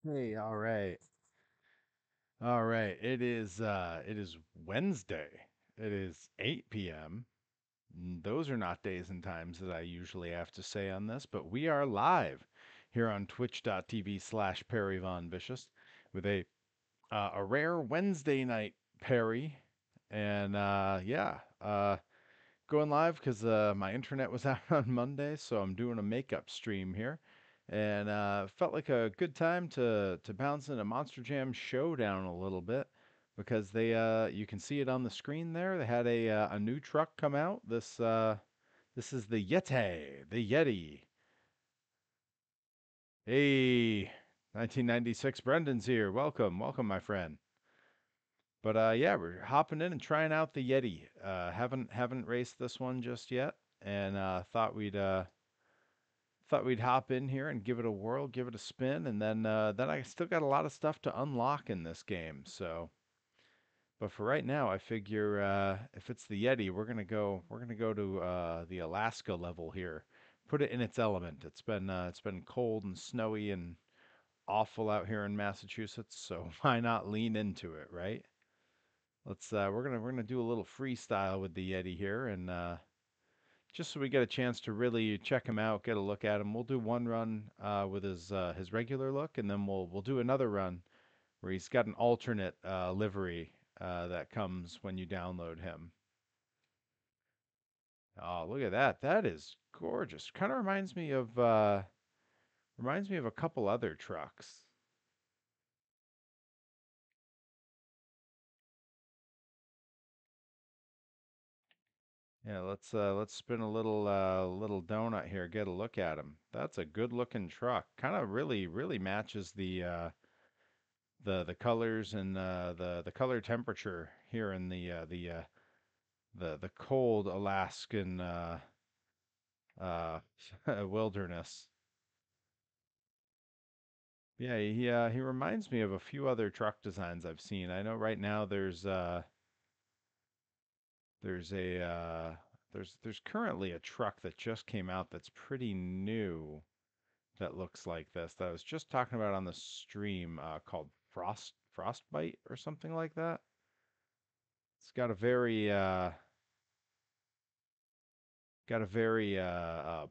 Hey, all right. All right. It is Wednesday. It is 8 p.m. Those are not days and times that I usually have to say on this, but we are live here on twitch.tv/Perry Von Vicious with a rare Wednesday night Perry. And going live because my internet was out on Monday, so I'm doing a makeup stream here, and felt like a good time to bounce into Monster Jam Showdown a little bit because they you can see it on the screen there. They had a new truck come out. This is the Yeti, the Yeti. Hey, 1996, Brendan's here. Welcome, welcome, my friend. But yeah, we're hopping in and trying out the Yeti. Haven't raced this one just yet, and thought we'd hop in here and give it a whirl, give it a spin, and then I still got a lot of stuff to unlock in this game. So, but for right now, I figure if it's the Yeti, we're gonna go to the Alaska level here, put it in its element. It's been cold and snowy and awful out here in Massachusetts, so why not lean into it, right? Let's we're gonna do a little freestyle with the Yeti here, and just so we get a chance to really check him out, get a look at him. We'll do one run with his regular look, and then we'll do another run where he's got an alternate livery that comes when you download him. Oh, look at that! That is gorgeous. Kind of reminds me of a couple other trucks. Yeah, let's spin a little donut here, get a look at him. That's a good looking truck. Kind of really matches the colors and the color temperature here in the cold Alaskan uh, wilderness. Yeah, he reminds me of a few other truck designs I've seen. I know right now there's a there's currently a truck that just came out that's pretty new that looks like this that I was just talking about on the stream called Frostbite or something like that. It's got a very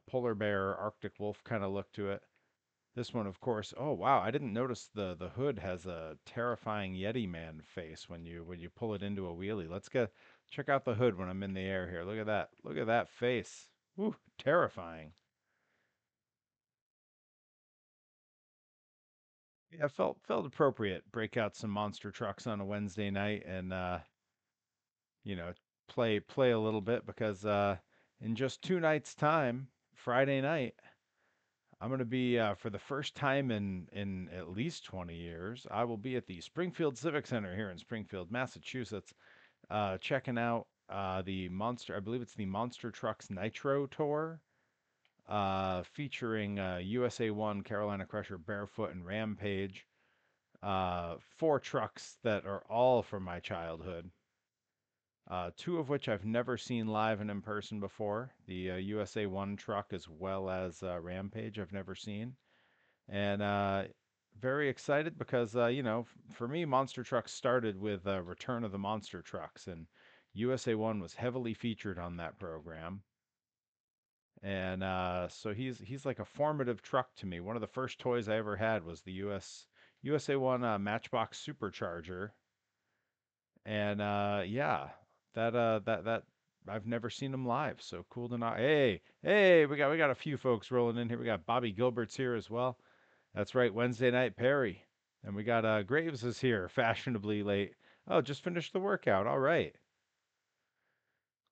polar bear, Arctic wolf kind of look to it. This one, of course. Oh wow, I didn't notice the hood has a terrifying Yeti man face when you pull it into a wheelie. Let's get check out the hood when I'm in the air here. Look at that. Look at that face. Woo, terrifying. Yeah, felt appropriate. Break out some monster trucks on a Wednesday night and you know, play a little bit because in just 2 nights time, Friday night, I'm going to be for the first time in at least 20 years, I will be at the Springfield Civic Center here in Springfield, Massachusetts, checking out the Monster, I believe it's the Monster Trucks Nitro Tour, featuring USA 1, Carolina Crusher, Barefoot, and Rampage. Four trucks that are all from my childhood. Two of which I've never seen live and in person before. The USA 1 truck as well as Rampage I've never seen. And very excited because, for me, monster trucks started with Return of the Monster Trucks, and USA 1 was heavily featured on that program. And so he's like a formative truck to me. One of the first toys I ever had was the USA 1 Matchbox Supercharger. And yeah, that I've never seen him live, so cool to not. Hey, we got a few folks rolling in here. We got Bobby Gilbert's here as well. That's right, Wednesday night Perry. And we got Graves is here, fashionably late. Oh, just finished the workout. All right.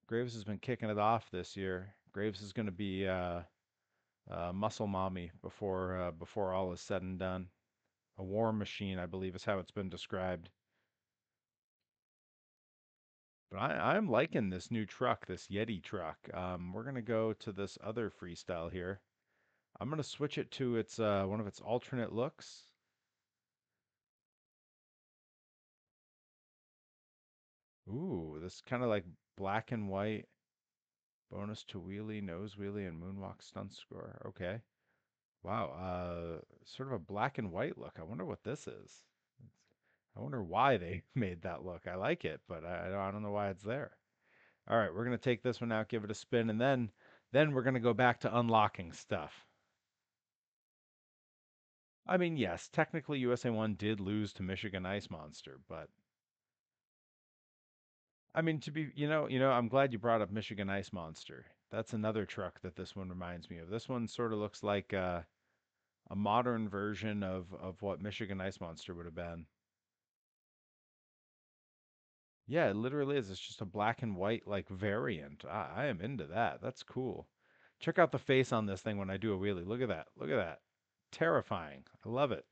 Graves has been kicking it off this year. Graves is going to be muscle mommy before all is said and done. A war machine, I believe, is how it's been described. But I'm liking this new truck, this Yeti truck. We're gonna go to this other freestyle here. I'm gonna switch it to its one of its alternate looks. Ooh, this kind of like black and white bonus to wheelie, nose wheelie, and moonwalk stunt score. Okay. Wow. sort of a black and white look. I wonder what this is. I wonder why they made that look. I like it, but I don't know why it's there. All right, we're gonna take this one out, give it a spin, and then we're gonna go back to unlocking stuff. I mean, yes, technically USA 1 did lose to Michigan Ice Monster, but I mean to be, I'm glad you brought up Michigan Ice Monster. That's another truck that this one reminds me of. This one sort of looks like a modern version of what Michigan Ice Monster would have been. Yeah, it literally is. It's just a black and white like variant. I am into that. That's cool. Check out the face on this thing when I do a wheelie. Look at that. Look at that. Terrifying. I love it.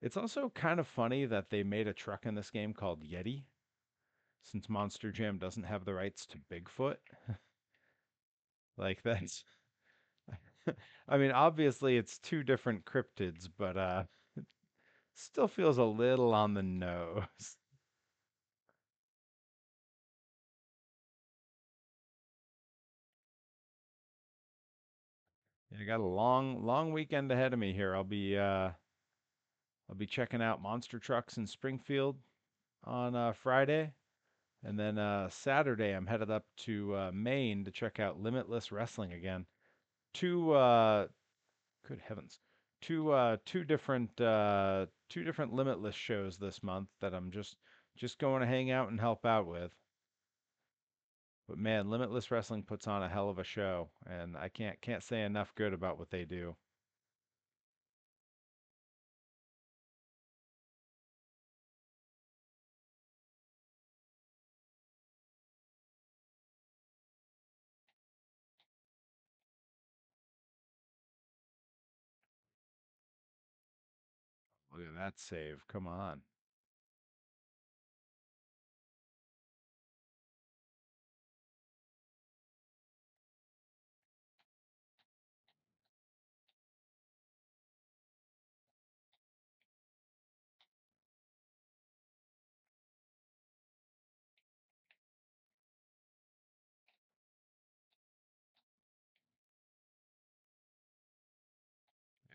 It's also kind of funny that they made a truck in this game called Yeti, since Monster Jam doesn't have the rights to Bigfoot. Like that's I mean, obviously it's two different cryptids, but still feels a little on the nose. I got a long weekend ahead of me here. I'll be checking out monster trucks in Springfield on Friday, and then Saturday I'm headed up to Maine to check out Limitless Wrestling again. Two good heavens, two different Limitless shows this month that I'm just going to hang out and help out with. But man, Limitless Wrestling puts on a hell of a show, and I can't say enough good about what they do. Look at that save. Come on.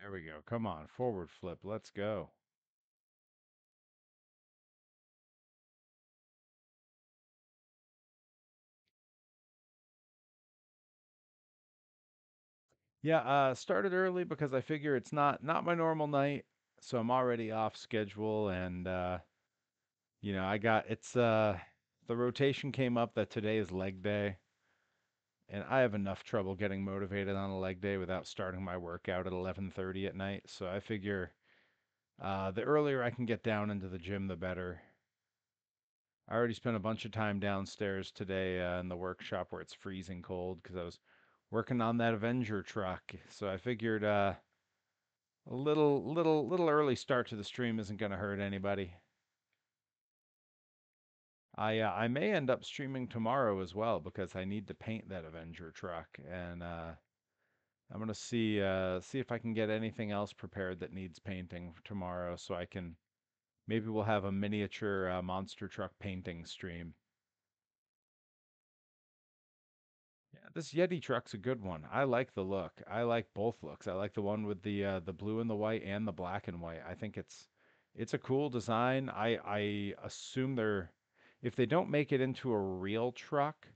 There we go. Come on. Forward flip. Let's go. Yeah, started early because I figure it's not my normal night, so I'm already off schedule and I got the rotation came up that today is leg day and I have enough trouble getting motivated on a leg day without starting my workout at 11:30 at night, so I figure the earlier I can get down into the gym the better. I already spent a bunch of time downstairs today in the workshop where it's freezing cold because I was working on that Avenger truck. So I figured a little early start to the stream isn't going to hurt anybody. I may end up streaming tomorrow as well because I need to paint that Avenger truck, and I'm gonna see if I can get anything else prepared that needs painting tomorrow, so I can maybe we'll have a miniature monster truck painting stream. Yeah, this Yeti truck's a good one. I like the look. I like both looks. I like the one with the blue and the white and the black and white. I think it's a cool design. I assume they're if they don't make it into a real truck,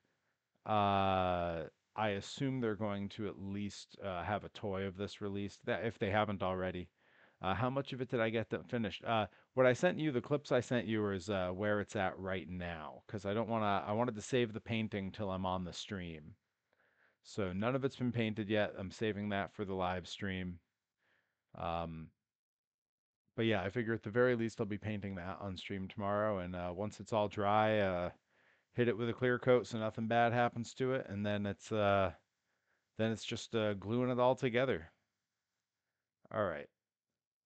uh I assume they're going to at least have a toy of this released that if they haven't already. How much of it did I get that finished? What I sent you, the clips I sent you is where it's at right now because I don't want to I wanted to save the painting till I'm on the stream. So none of it's been painted yet. I'm saving that for the live stream. Um, but yeah, I figure at the very least I'll be painting that on stream tomorrow. And once it's all dry, hit it with a clear coat so nothing bad happens to it, and then it's just gluing it all together. All right.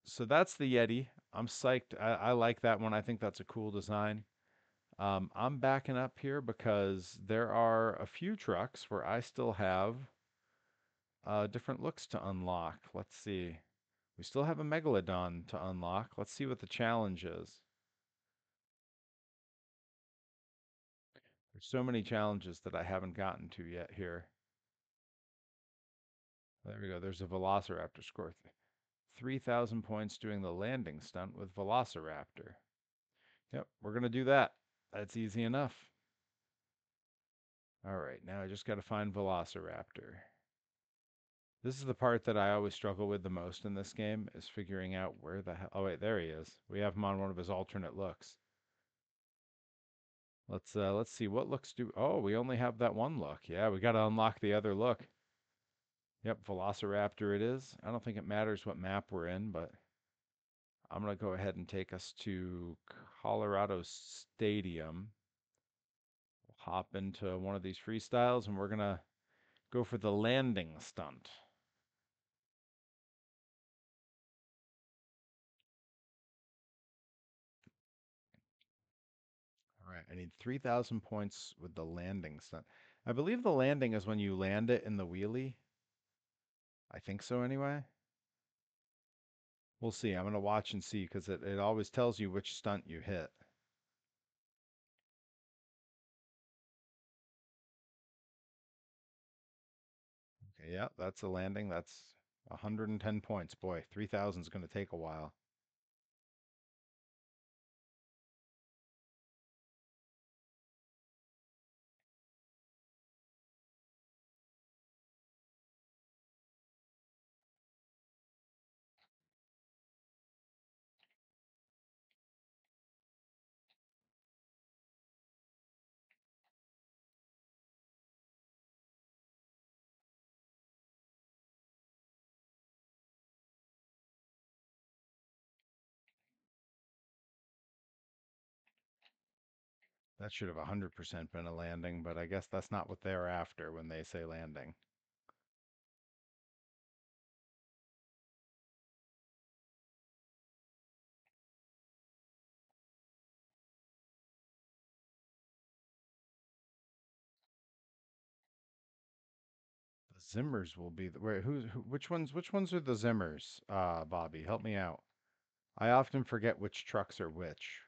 So that's the Yeti. I'm psyched. I like that one. I think that's a cool design. I'm backing up here because there are a few trucks where I still have different looks to unlock. Let's see. We still have a Megalodon to unlock. Let's see what the challenge is. There's so many challenges that I haven't gotten to yet here. There we go. There's a Velociraptor score. 3,000 points doing the landing stunt with Velociraptor. Yep, we're going to do that. That's easy enough. All right, now I just got to find Velociraptor. This is the part that I always struggle with the most in this game, is figuring out where the hell... Oh, wait, there he is. We have him on one of his alternate looks. Let's see, what looks do... Oh, we only have that one look. Yeah, we got to unlock the other look. Yep, Velociraptor it is. I don't think it matters what map we're in, but I'm going to go ahead and take us to Colorado Stadium. We'll hop into one of these freestyles, and we're going to go for the landing stunt. All right, I need 3,000 points with the landing stunt. I believe the landing is when you land it in the wheelie. I think so anyway. We'll see. I'm going to watch and see because it always tells you which stunt you hit. Okay, yeah, that's a landing. That's 110 points. Boy, 3,000 is going to take a while. That should have 100% been a landing, but I guess that's not what they're after when they say landing. The Zimmers will be the wait, which ones are the Zimmers? Bobby, help me out. I often forget which trucks are which.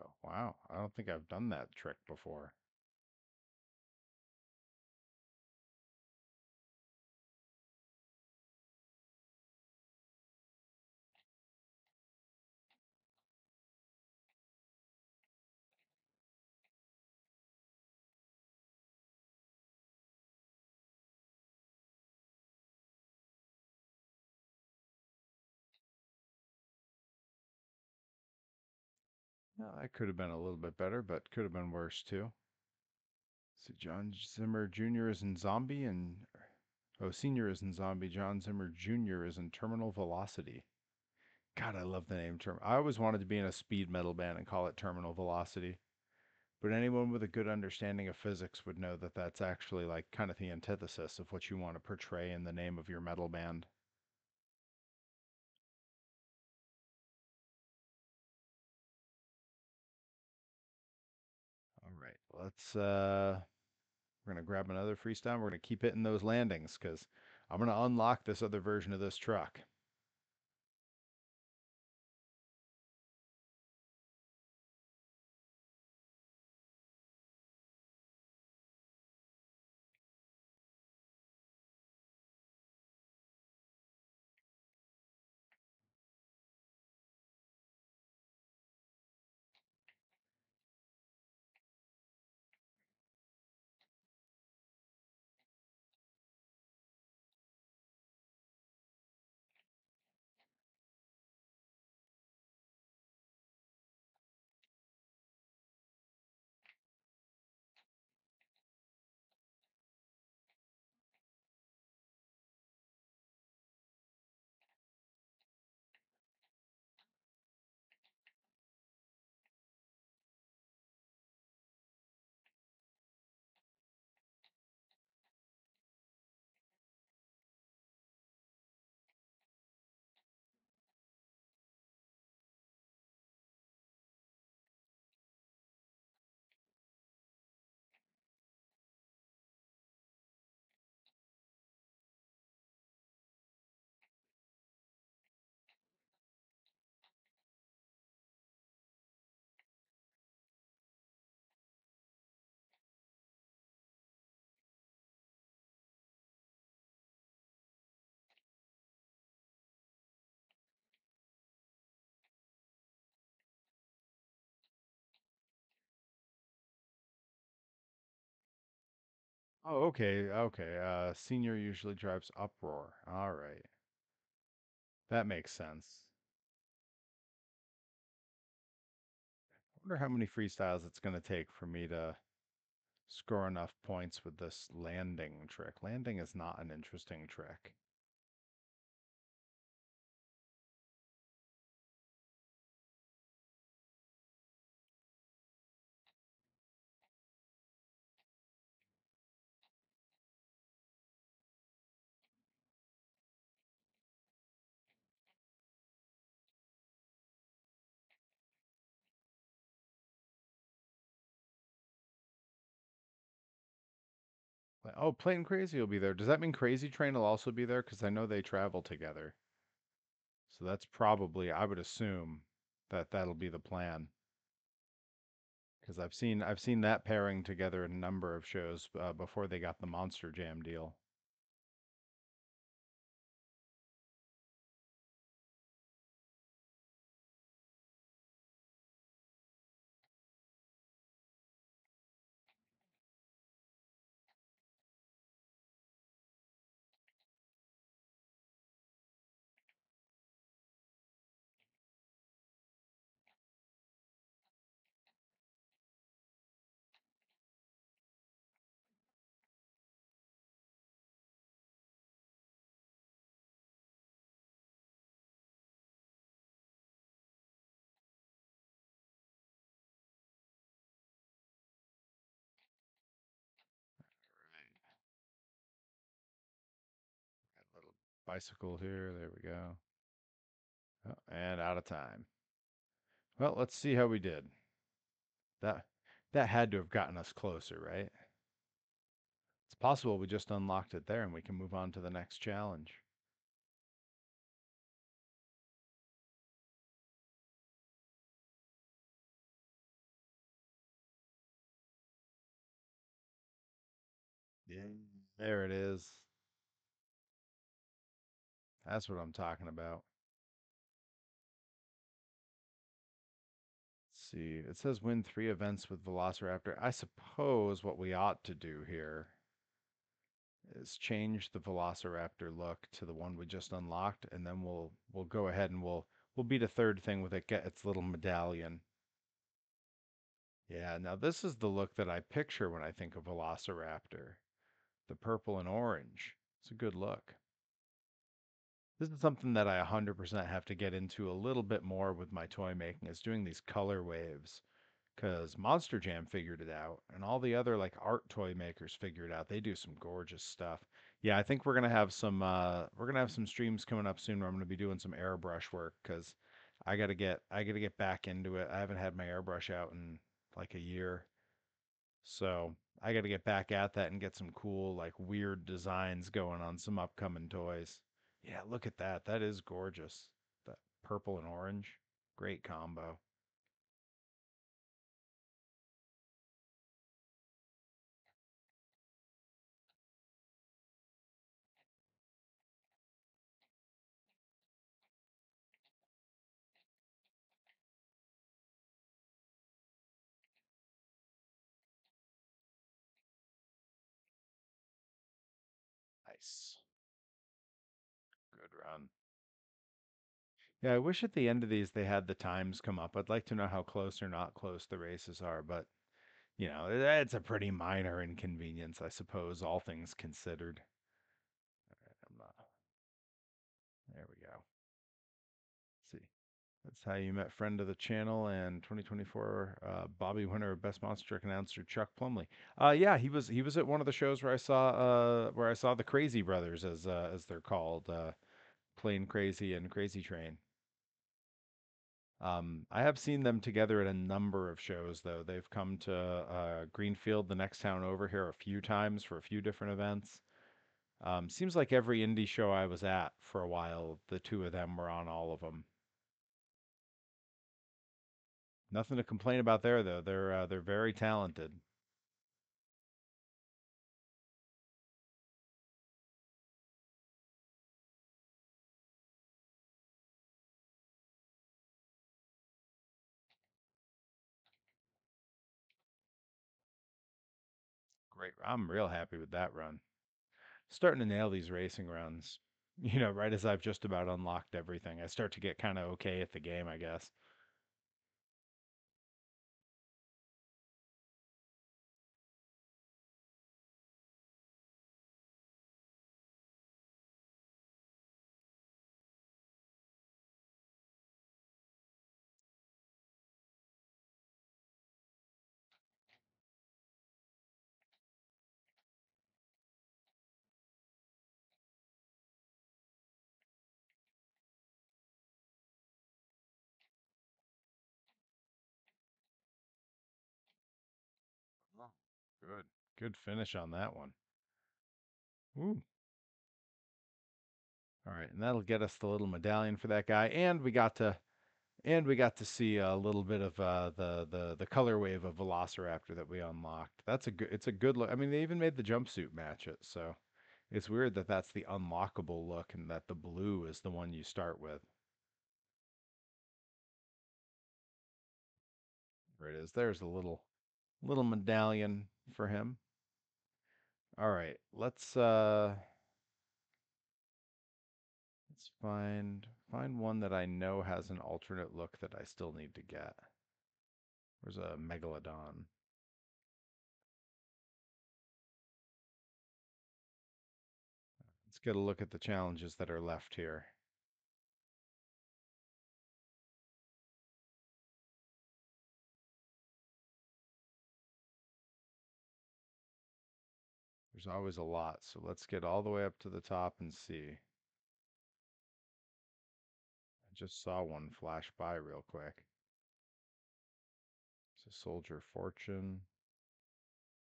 Oh, wow, I don't think I've done that trick before. No, that could have been a little bit better, but could have been worse too. So John Zimmer Jr. is in Zombie and oh, Senior is in Zombie. John Zimmer Jr. is in Terminal Velocity. God, I love the name Terminal. I always wanted to be in a speed metal band and call it Terminal Velocity. But anyone with a good understanding of physics would know that that's actually like kind of the antithesis of what you want to portray in the name of your metal band. All right, we're gonna grab another freestyle. We're gonna keep hitting those landings because I'm gonna unlock this other version of this truck. Oh, okay, okay. Senior usually drives Uproar. All right, that makes sense. I wonder how many freestyles it's gonna take for me to score enough points with this landing trick. Landing is not an interesting trick. Oh, Plain Crazy will be there. Does that mean Crazy Train will also be there? Because I know they travel together. So that's probably, I would assume that that'll be the plan. Because I've seen that pairing together in a number of shows before they got the Monster Jam deal. Got a little bicycle here. There we go. Oh, and out of time. Well, let's see how we did. That that had to have gotten us closer, right? It's possible we just unlocked it there and we can move on to the next challenge. Yeah. There it is. That's what I'm talking about. Let's see. It says win 3 events with Velociraptor. I suppose what we ought to do here is change the Velociraptor look to the one we just unlocked, and then we'll go ahead and we'll beat a third thing with it, get its little medallion. Yeah, now this is the look that I picture when I think of Velociraptor. The purple and orange. It's a good look. This is something that I 100% have to get into a little bit more with my toy making is doing these color waves because Monster Jam figured it out and all the other like art toy makers figured it out. They do some gorgeous stuff. Yeah, I think we're going to have some streams coming up soon where I'm going to be doing some airbrush work cuz I got to get back into it. I haven't had my airbrush out in like a year. So, I got to get back at that and get some cool like weird designs going on some upcoming toys. Yeah, look at that. That is gorgeous. That purple and orange. Great combo. Nice. Good run. Yeah, I wish at the end of these they had the times come up. I'd like to know how close or not close the races are, but it's a pretty minor inconvenience, I suppose, all things considered. I'm not. There we go. Let's see. That's how you met friend of the channel and 2024 Bobby winner of Best Monster Truck announcer Chuck Plumley. Yeah, he was at one of the shows where I saw the Crazy Brothers as they're called, Plain Crazy and Crazy Train. I have seen them together at a number of shows though. They've come to Greenfield, the next town over here, a few times for a few different events. Seems like every indie show I was at for a while, the two of them were on all of them. Nothing to complain about there though. They're very talented. Great. I'm real happy with that run. Starting to nail these racing runs. Right as I've just about unlocked everything, I start to get kind of okay at the game, I guess. Oh, good. Good finish on that one. Ooh. All right, and that'll get us the little medallion for that guy, and we got to see a little bit of the color wave of Velociraptor that we unlocked. It's a good look. I mean, they even made the jumpsuit match it, so it's weird that that's the unlockable look and that the blue is the one you start with. There it is. There's a little medallion for him. All right, let's find one that I know has an alternate look that I still need to get. Where's a megalodon? Let's get a look at the challenges that are left here. There's always a lot, so let's get all the way up to the top and see. I just saw one flash by real quick. It's a soldier fortune.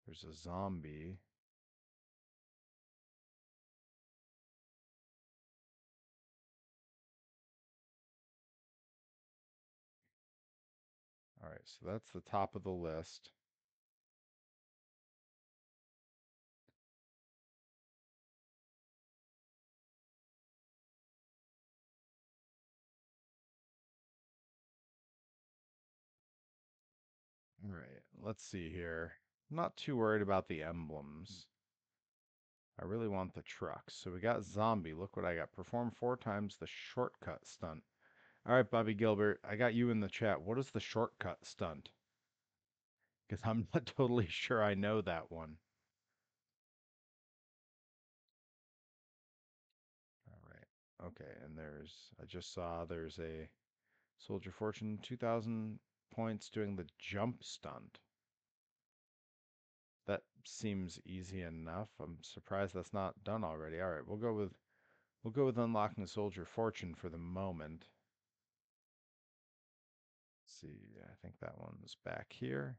There's a zombie. All right, so that's the top of the list. All right, let's see here. I'm not too worried about the emblems. I really want the trucks. So we got zombie. Look what I got. Perform 4 times the shortcut stunt. All right, Bobby Gilbert, I got you in the chat. What is the shortcut stunt? Because I'm not totally sure I know that one. All right. Okay, and I just saw there's a Soldier Fortune 2,000 points doing the jump stunt. That seems easy enough. I'm surprised that's not done already. All right, we'll go with unlocking Soldier Fortune for the moment. Let's see, I think that one's back here.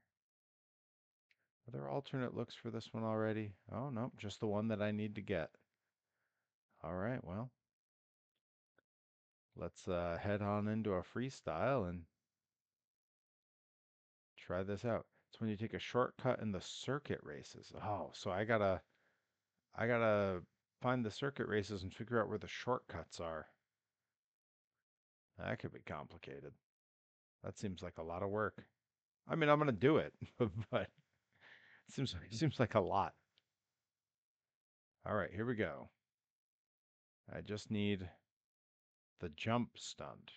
Are there alternate looks for this one already? Oh, no, just the one that I need to get. All right, well, let's head on into a freestyle and try this out. It's when you take a shortcut in the circuit races. Oh, so I gotta find the circuit races and figure out where the shortcuts are. That could be complicated. That seems like a lot of work. I mean, I'm gonna do it, but it seems like a lot. All right, here we go. I just need the jump stunt.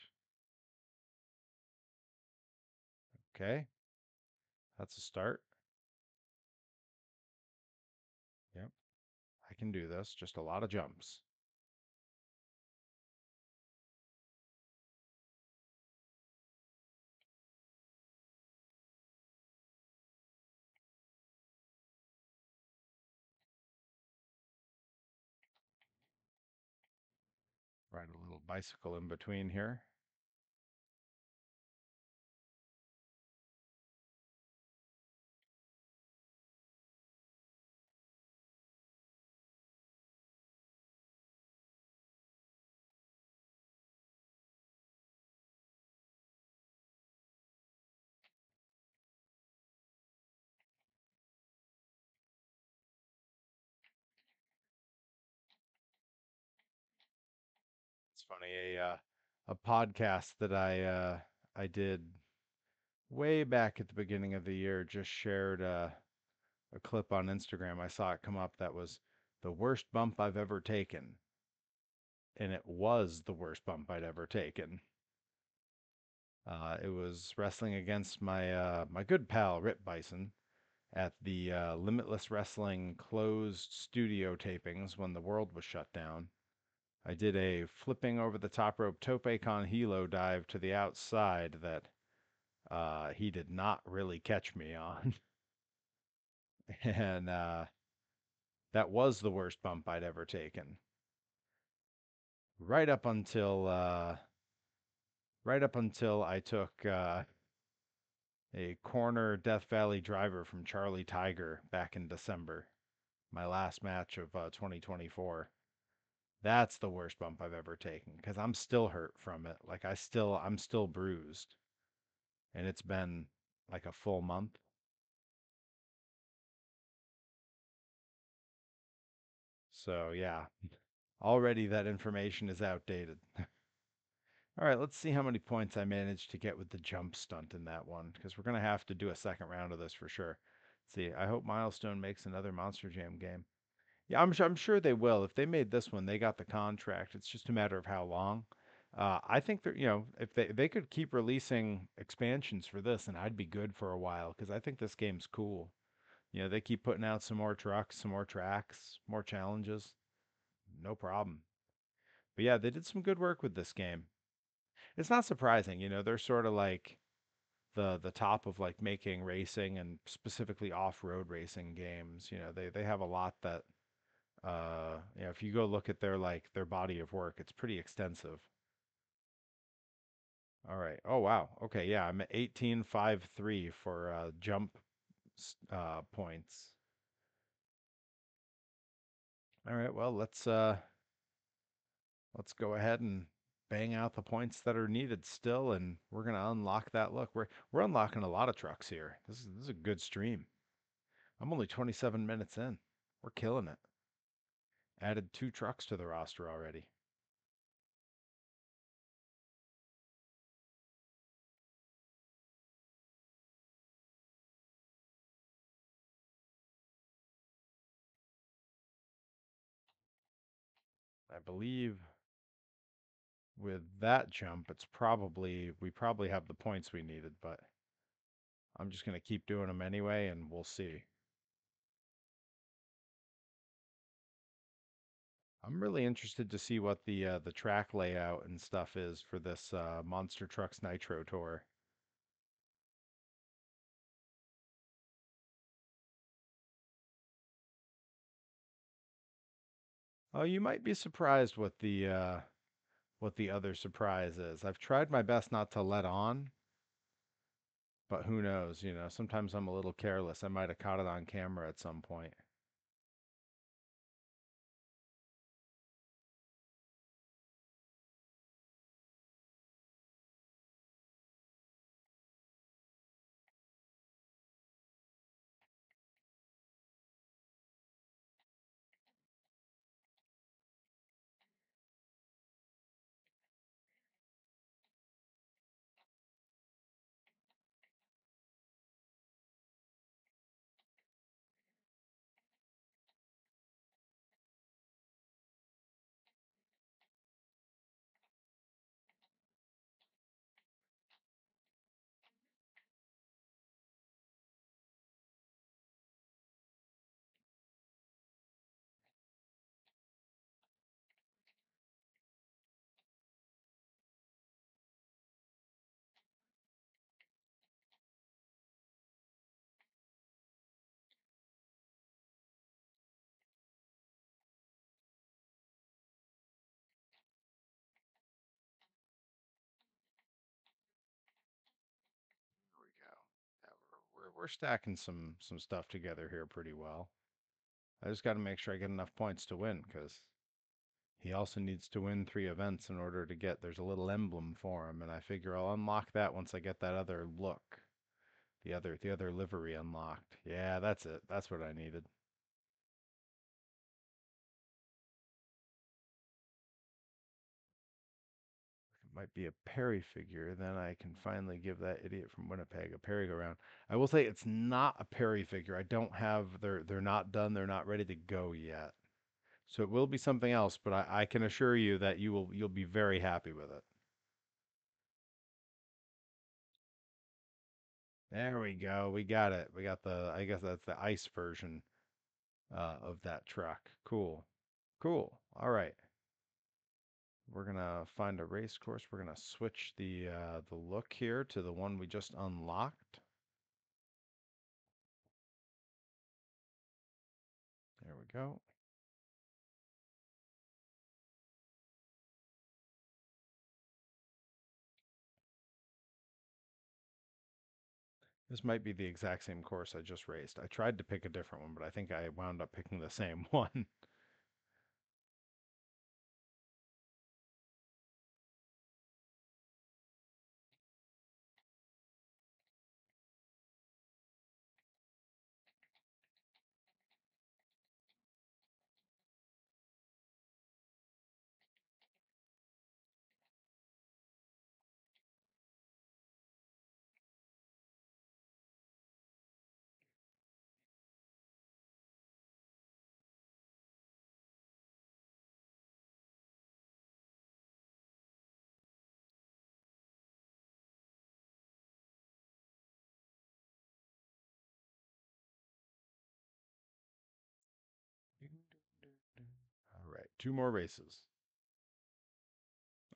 Okay, that's a start. Yep, I can do this. Just a lot of jumps. Ride a little bicycle in between here. It's funny, a podcast that I did way back at the beginning of the year just shared a clip on Instagram. I saw it come up that was the worst bump I've ever taken, and it was the worst bump I'd ever taken. It was wrestling against my good pal Rip Bison at the Limitless Wrestling closed studio tapings when the world was shut down. I did a flipping over the top rope tope con hilo dive to the outside that he did not really catch me on, and that was the worst bump I'd ever taken. Right up until I took a corner Death Valley driver from Charlie Tiger back in December, my last match of 2024. That's the worst bump I've ever taken because I'm still hurt from it. Like I'm still bruised, and it's been like a full month. So yeah, already that information is outdated. All right, let's see how many points I managed to get with the jump stunt in that one because we're gonna have to do a second round of this for sure. Let's see, I hope Milestone makes another Monster Jam game. Yeah, I'm sure they will. If they made this one, they got the contract. It's just a matter of how long. I think that, if they could keep releasing expansions for this, and I'd be good for a while because I think this game's cool. They keep putting out some more trucks, some more tracks, more challenges. No problem. But yeah, they did some good work with this game. It's not surprising, they're sort of like the top of like making racing and specifically off-road racing games. They have a lot that if you go look at their body of work, it's pretty extensive. All right. Oh wow. Okay, yeah, I'm at 18.53 for jump points. All right, well, let's go ahead and bang out the points that are needed still, and we're gonna unlock that. Look, we're unlocking a lot of trucks here. This is a good stream. I'm only 27 minutes in. We're killing it. Added 2 trucks to the roster already. I believe with that jump, we probably have the points we needed, but I'm just gonna keep doing them anyway, and we'll see. I'm really interested to see what the track layout and stuff is for this Monster Trucks Nitro Tour. Oh, you might be surprised what the other surprise is. I've tried my best not to let on, but who knows? Sometimes I'm a little careless. I might have caught it on camera at some point. There we go. Yeah, we're stacking some stuff together here pretty well. I just got to make sure I get enough points to win because he also needs to win 3 events in order to get. There's a little emblem for him, and I figure I'll unlock that once I get that other look, the other livery unlocked. Yeah, that's it. That's what I needed. Might be a Perry figure. Then I can finally give that idiot from Winnipeg a Perry go round. I will say it's not a Perry figure. I don't have they're not done. They're not ready to go yet. So it will be something else, but I can assure you that you'll be very happy with it. There we go. We got it. We got the I guess that's the ice version of that truck. Cool. Cool. All right. We're gonna find a race course. We're gonna switch the look here to the one we just unlocked. There we go. This might be the exact same course I just raced. I tried to pick a different one, but I think I wound up picking the same one. All right, two more races.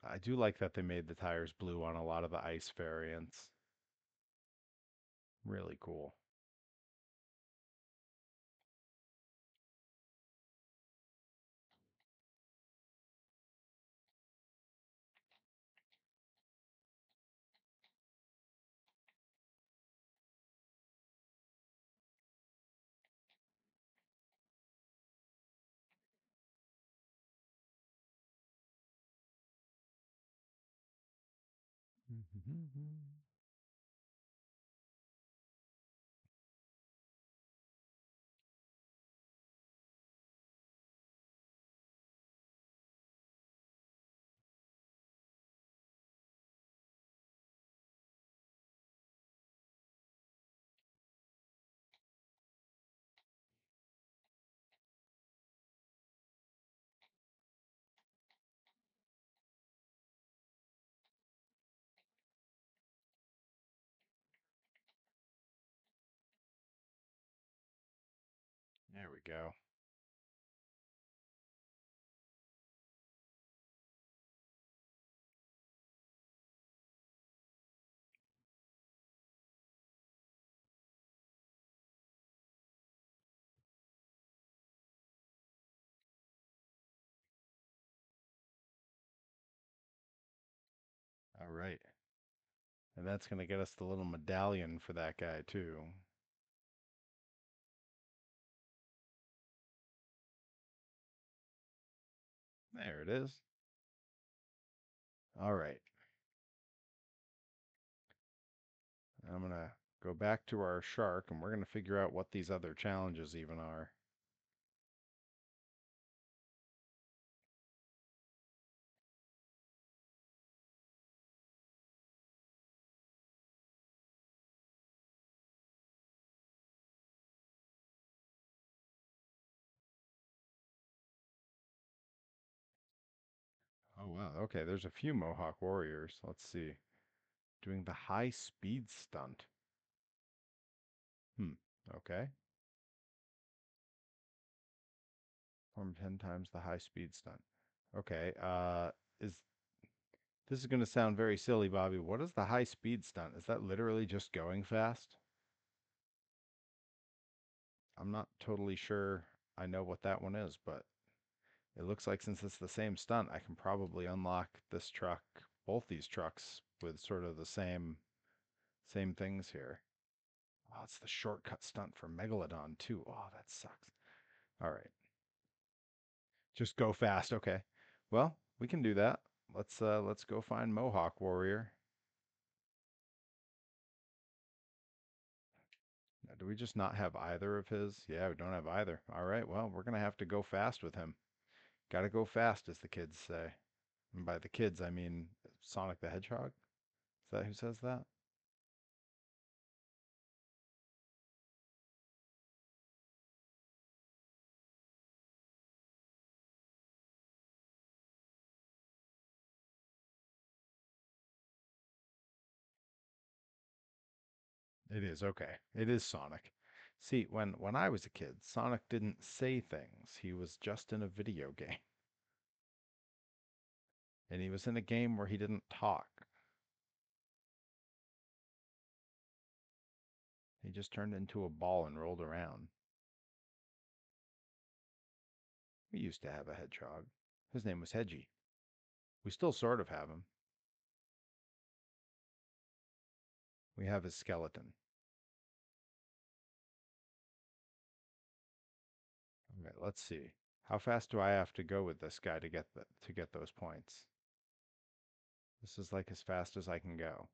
I do like that they made the tires blue on a lot of the ice variants. Really cool. There we go. All right. And that's going to get us the little medallion for that guy, too. There it is. All right. I'm going to go back to our shark and we're going to figure out what these other challenges even are. Oh, wow. Okay, there's a few Mohawk warriors. Let's see. Doing the high speed stunt. Hmm. Okay. Perform 10 times the high speed stunt. Okay. Is this is going to sound very silly, Bobby. What is the high speed stunt? Is that literally just going fast? I'm not totally sure I know what that one is, but it looks like since it's the same stunt, I can probably unlock this truck, both these trucks, with sort of the same things here. Oh, it's the shortcut stunt for Megalodon too. Oh, that sucks. All right. Just go fast. Okay. Well, we can do that. Let's go find Mohawk Warrior. Now, do we just not have either of his? Yeah, we don't have either. All right. Well, we're gonna have to go fast with him. Gotta go fast, as the kids say. And by the kids, I mean Sonic the Hedgehog? Is that who says that? It is okay. It is Sonic. See, when I was a kid, Sonic didn't say things. He was just in a video game. And he was in a game where he didn't talk. He just turned into a ball and rolled around. We used to have a hedgehog. His name was Hedgie. We still sort of have him. We have his skeleton. Okay, let's see. How fast do I have to go with this guy to get those points? This is like as fast as I can go.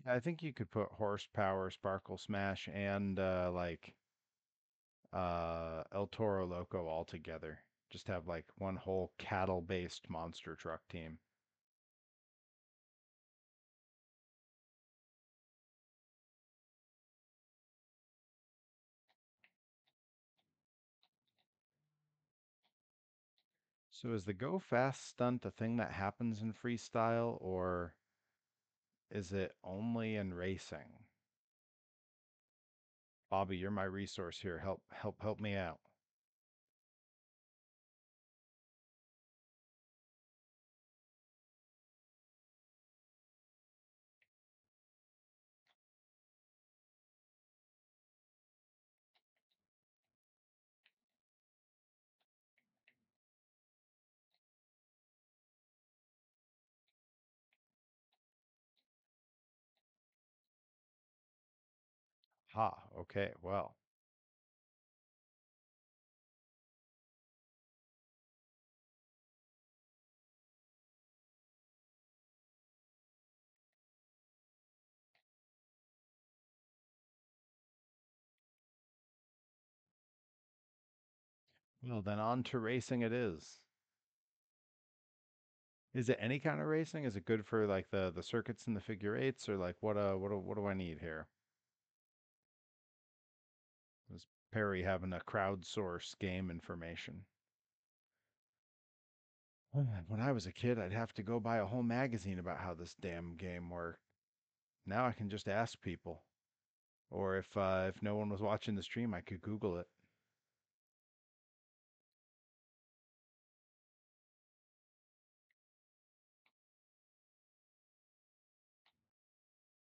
I think you could put horsepower, sparkle smash, and El Toro Loco all together. Just have like one whole cattle-based monster truck team. So is the go fast stunt a thing that happens in freestyle, or is it only in racing? Bobby, you're my resource here. Help me out. Ha, okay, well. Well, then on to racing it is. Is it any kind of racing? Is it good for like the circuits and the figure eights, or like what do I need here? Was Perry having a crowdsource game information? When I was a kid, I'd have to go buy a whole magazine about how this damn game worked. Now I can just ask people, or if no one was watching the stream, I could Google it.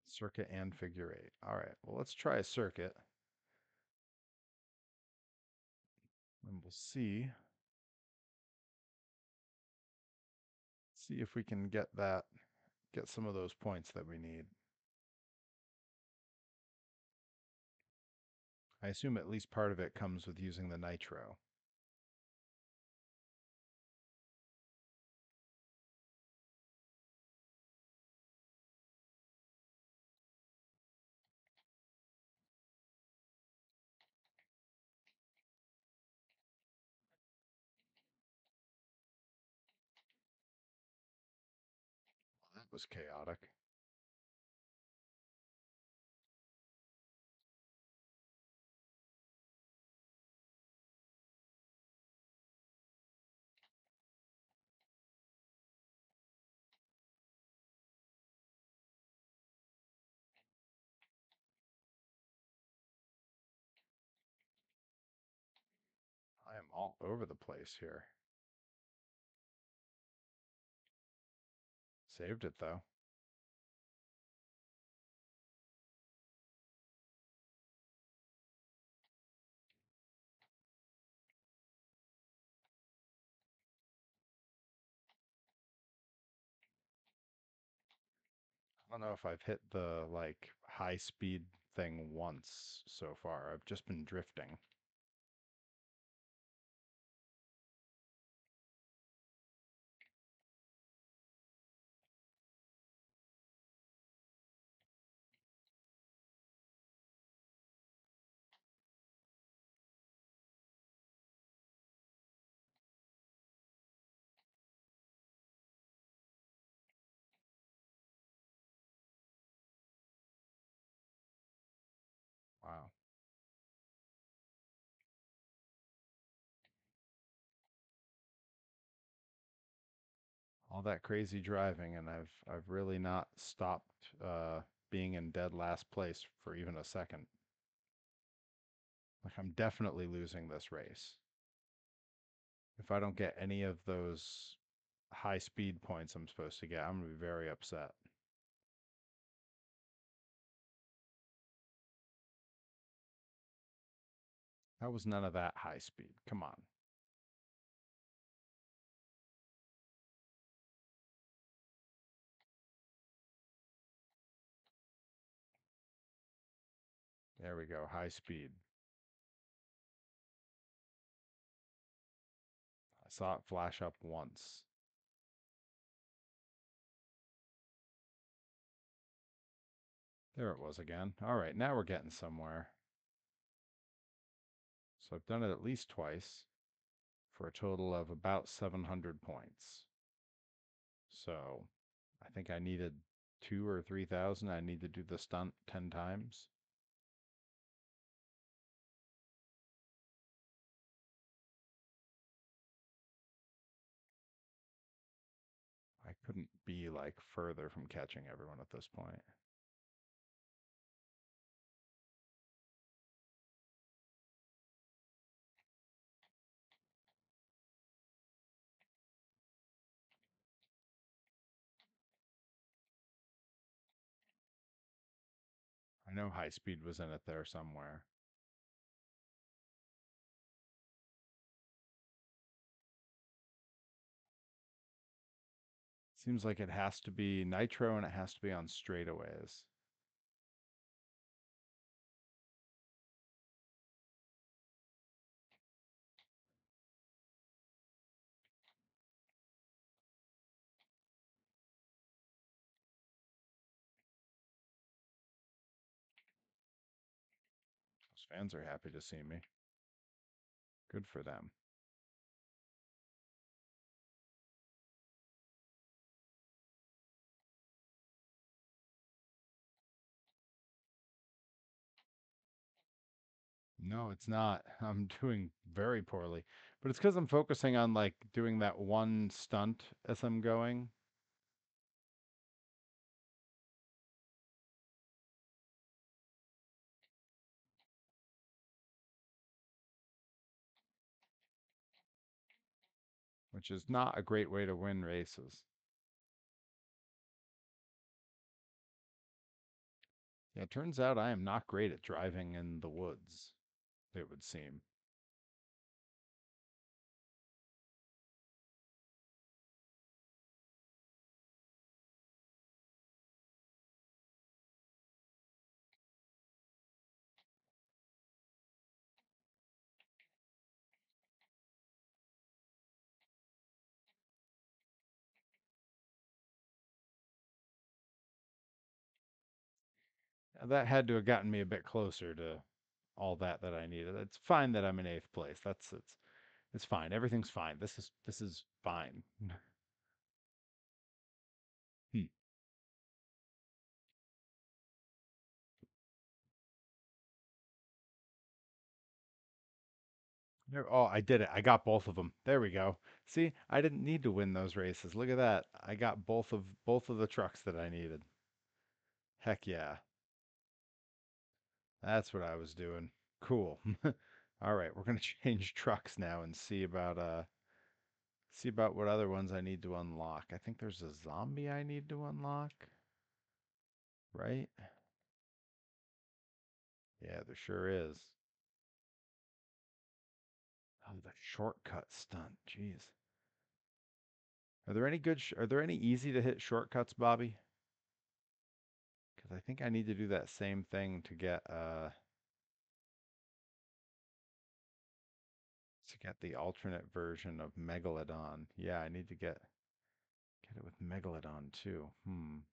Circuit and figure eight. All right, well let's try a circuit, and we'll see if we can get some of those points that we need. I assume at least part of it comes with using the nitro. That was chaotic. I am all over the place here. Saved it though. I don't know if I've hit the like high speed thing once so far. I've just been drifting. Wow. All that crazy driving, and I've really not stopped being in dead last place for even a second. Like I'm definitely losing this race. If I don't get any of those high speed points I'm supposed to get, I'm gonna be very upset. That was none of that high speed. Come on. There we go. High speed. I saw it flash up once. There it was again. All right, now we're getting somewhere. So I've done it at least twice for a total of about 700 points. So I think I needed 2 or 3,000. I need to do the stunt 10 times. I couldn't be like further from catching everyone at this point. I know high speed was in it there somewhere. Seems like it has to be nitro and it has to be on straightaways. Those fans are happy to see me. Good for them. No, it's not. I'm doing very poorly. But it's because I'm focusing on like doing that one stunt as I'm going. Which is not a great way to win races. Yeah, it turns out I am not great at driving in the woods, it would seem. That had to have gotten me a bit closer to all that I needed. It's fine that I'm in eighth place. It's fine. Everything's fine. This is fine. Hmm. Oh, I did it. I got both of them. There we go. See, I didn't need to win those races. Look at that. I got both of the trucks that I needed. Heck yeah. That's what I was doing. Cool. All right, we're gonna change trucks now and see about what other ones I need to unlock. I think there's a zombie I need to unlock, right? Yeah, there sure is. Oh, the shortcut stunt. Jeez. Are there any easy to hit shortcuts, Bobby? Because I think I need to do that same thing to get the alternate version of Megalodon. Yeah, I need to get it with Megalodon too. I'm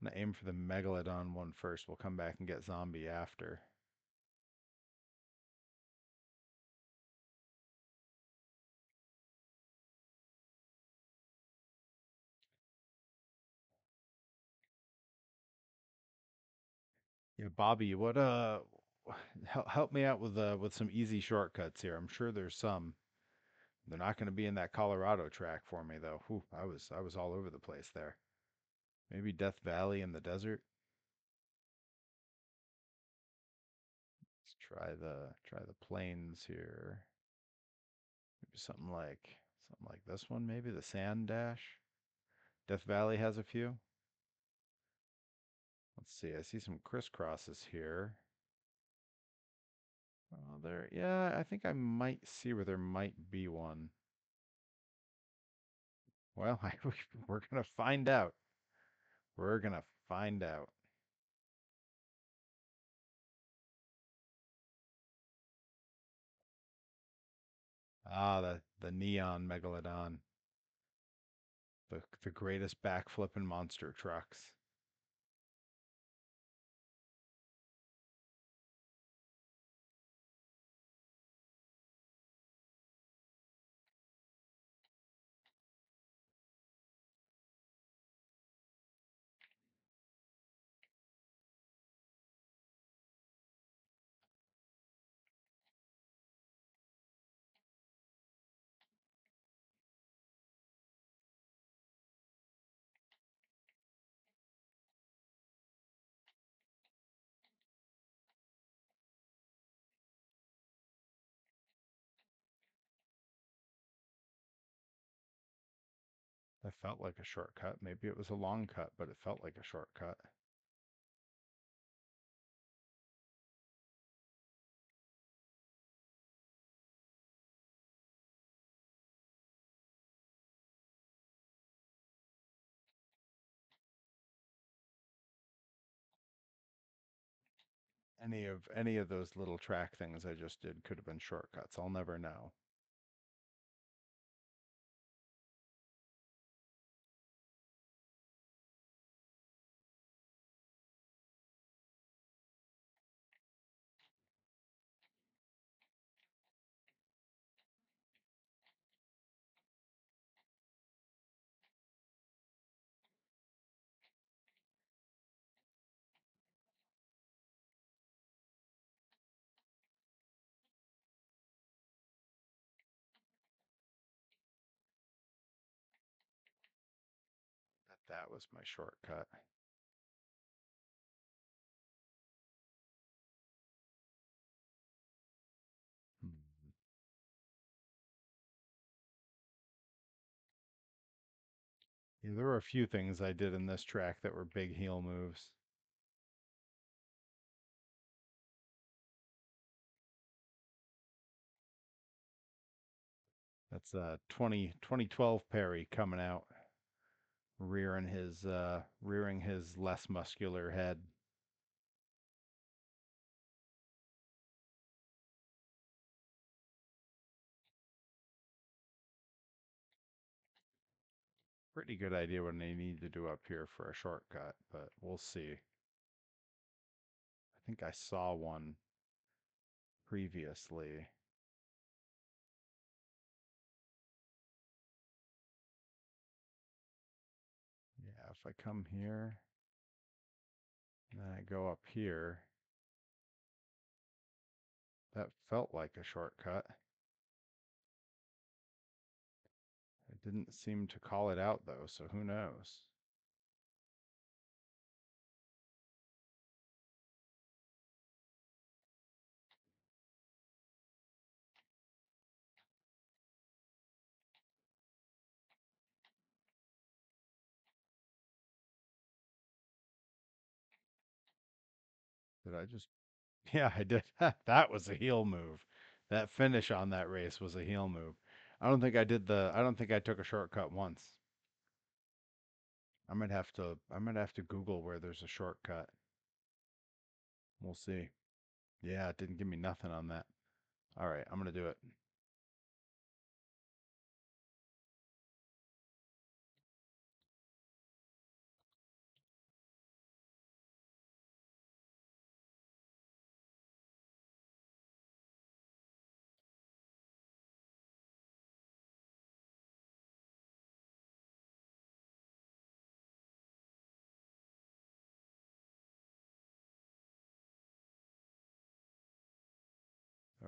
gonna aim for the Megalodon one first. We'll come back and get Zombie after. Yeah, Bobby, what help me out with some easy shortcuts here. I'm sure there's some. They're not going to be in that Colorado track for me though. Whew, I was all over the place there. Maybe Death Valley in the desert. Let's try the plains here. Maybe something like this one. Maybe the Sand Dash. Death Valley has a few. Let's see. I see some crisscrosses here. Oh, there. Yeah, I think I might see where there might be one. Well, we're gonna find out. We're gonna find out. Ah, the neon megalodon, the greatest backflip in monster trucks. That felt like a shortcut. Maybe it was a long cut, but it felt like a shortcut. Any of those little track things I just did could have been shortcuts. I'll never know. That was my shortcut. Hmm. Yeah, there were a few things I did in this track that were big heel moves. That's 2012 Perry coming out, rearing his less muscular head. Pretty good idea what I need to do up here for a shortcut, but we'll see. I think I saw one previously. Yeah, if I come here and then I go up here, that felt like a shortcut. It didn't seem to call it out though, so who knows? Did I just Yeah, I did. That was a heel move. That finish on that race was a heel move. I don't think I took a shortcut once. I might have to Google where there's a shortcut. We'll see. Yeah, it didn't give me nothing on that. All right, I'm gonna do it.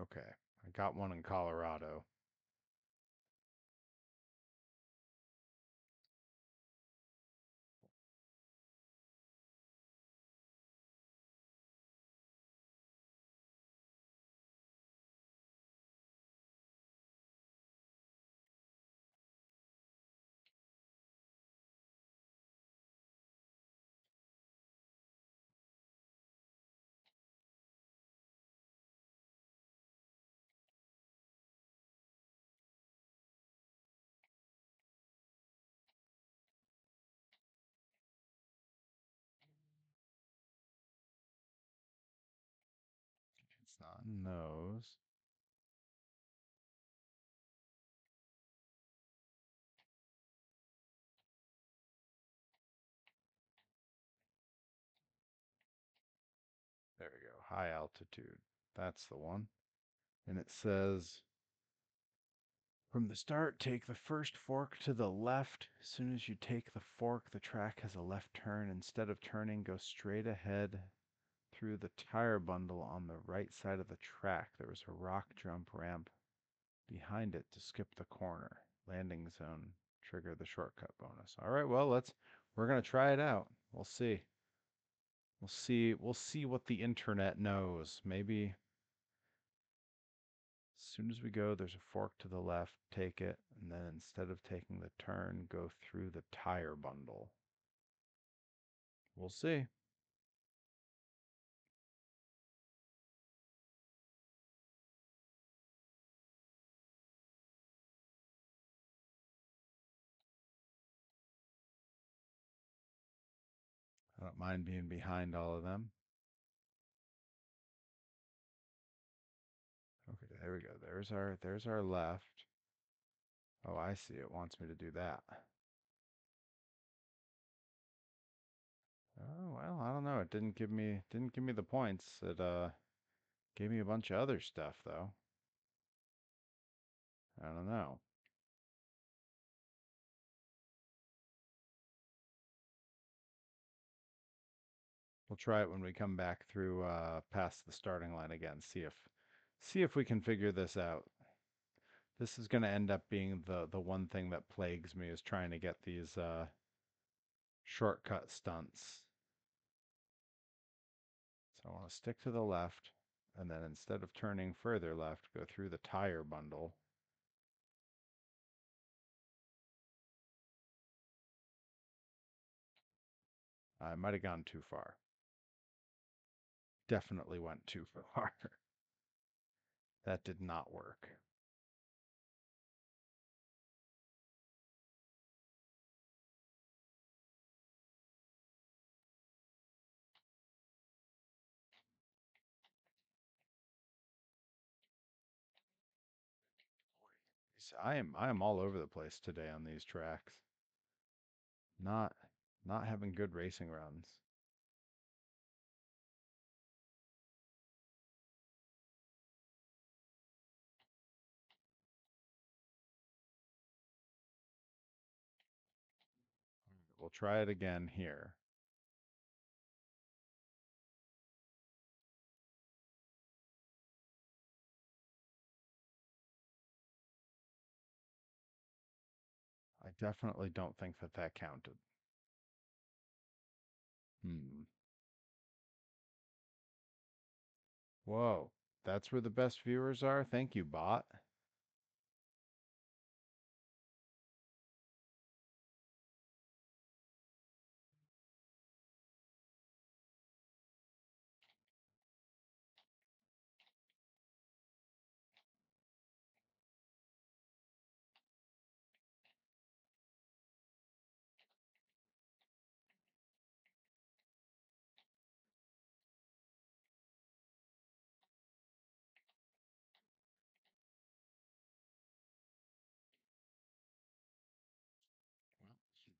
Okay. I got one in Colorado. It's not in those. There we go. High altitude. That's the one. And it says from the start, take the first fork to the left. As soon as you take the fork, the track has a left turn. Instead of turning, go straight ahead through the tire bundle on the right side of the track. There was a rock jump ramp behind it to skip the corner. Landing zone. Trigger the shortcut bonus. All right, well, we're going to try it out. We'll see. We'll see what the internet knows. Maybe as soon as we go, there's a fork to the left, take it, and then instead of taking the turn, go through the tire bundle. We'll see. I don't mind being behind all of them. Okay, there we go. There's our left. Oh, I see. It wants me to do that. Oh, well, I don't know. It didn't give me the points. It gave me a bunch of other stuff though. I don't know. We'll try it when we come back through past the starting line again. See if we can figure this out. This is going to end up being the one thing that plagues me is trying to get these shortcut stunts. So I want to stick to the left, and then instead of turning further left, go through the tire bundle. I might have gone too far. Definitely went too far. That did not work. I am all over the place today on these tracks. Not not having good racing runs. We'll try it again here. I definitely don't think that counted. Hmm. Whoa. That's where the best viewers are? Thank you, bot.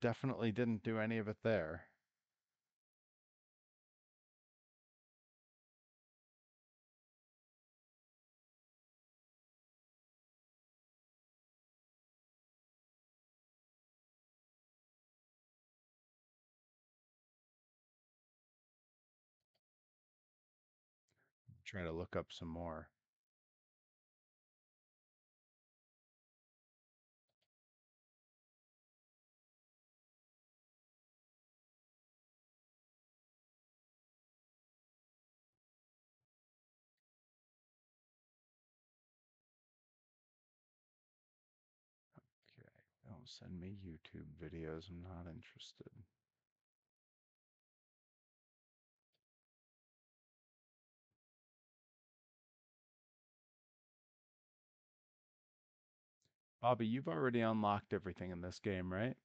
definitely didn't do any of it there. Try to look up some more. Okay, don't send me YouTube videos. I'm not interested. Bobby, you've already unlocked everything in this game, right?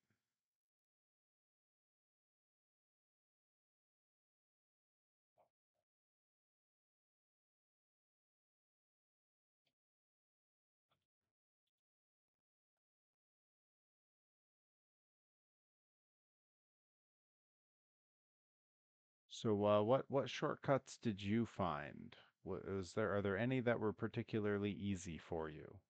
So, what shortcuts did you find? Are there any that were particularly easy for you?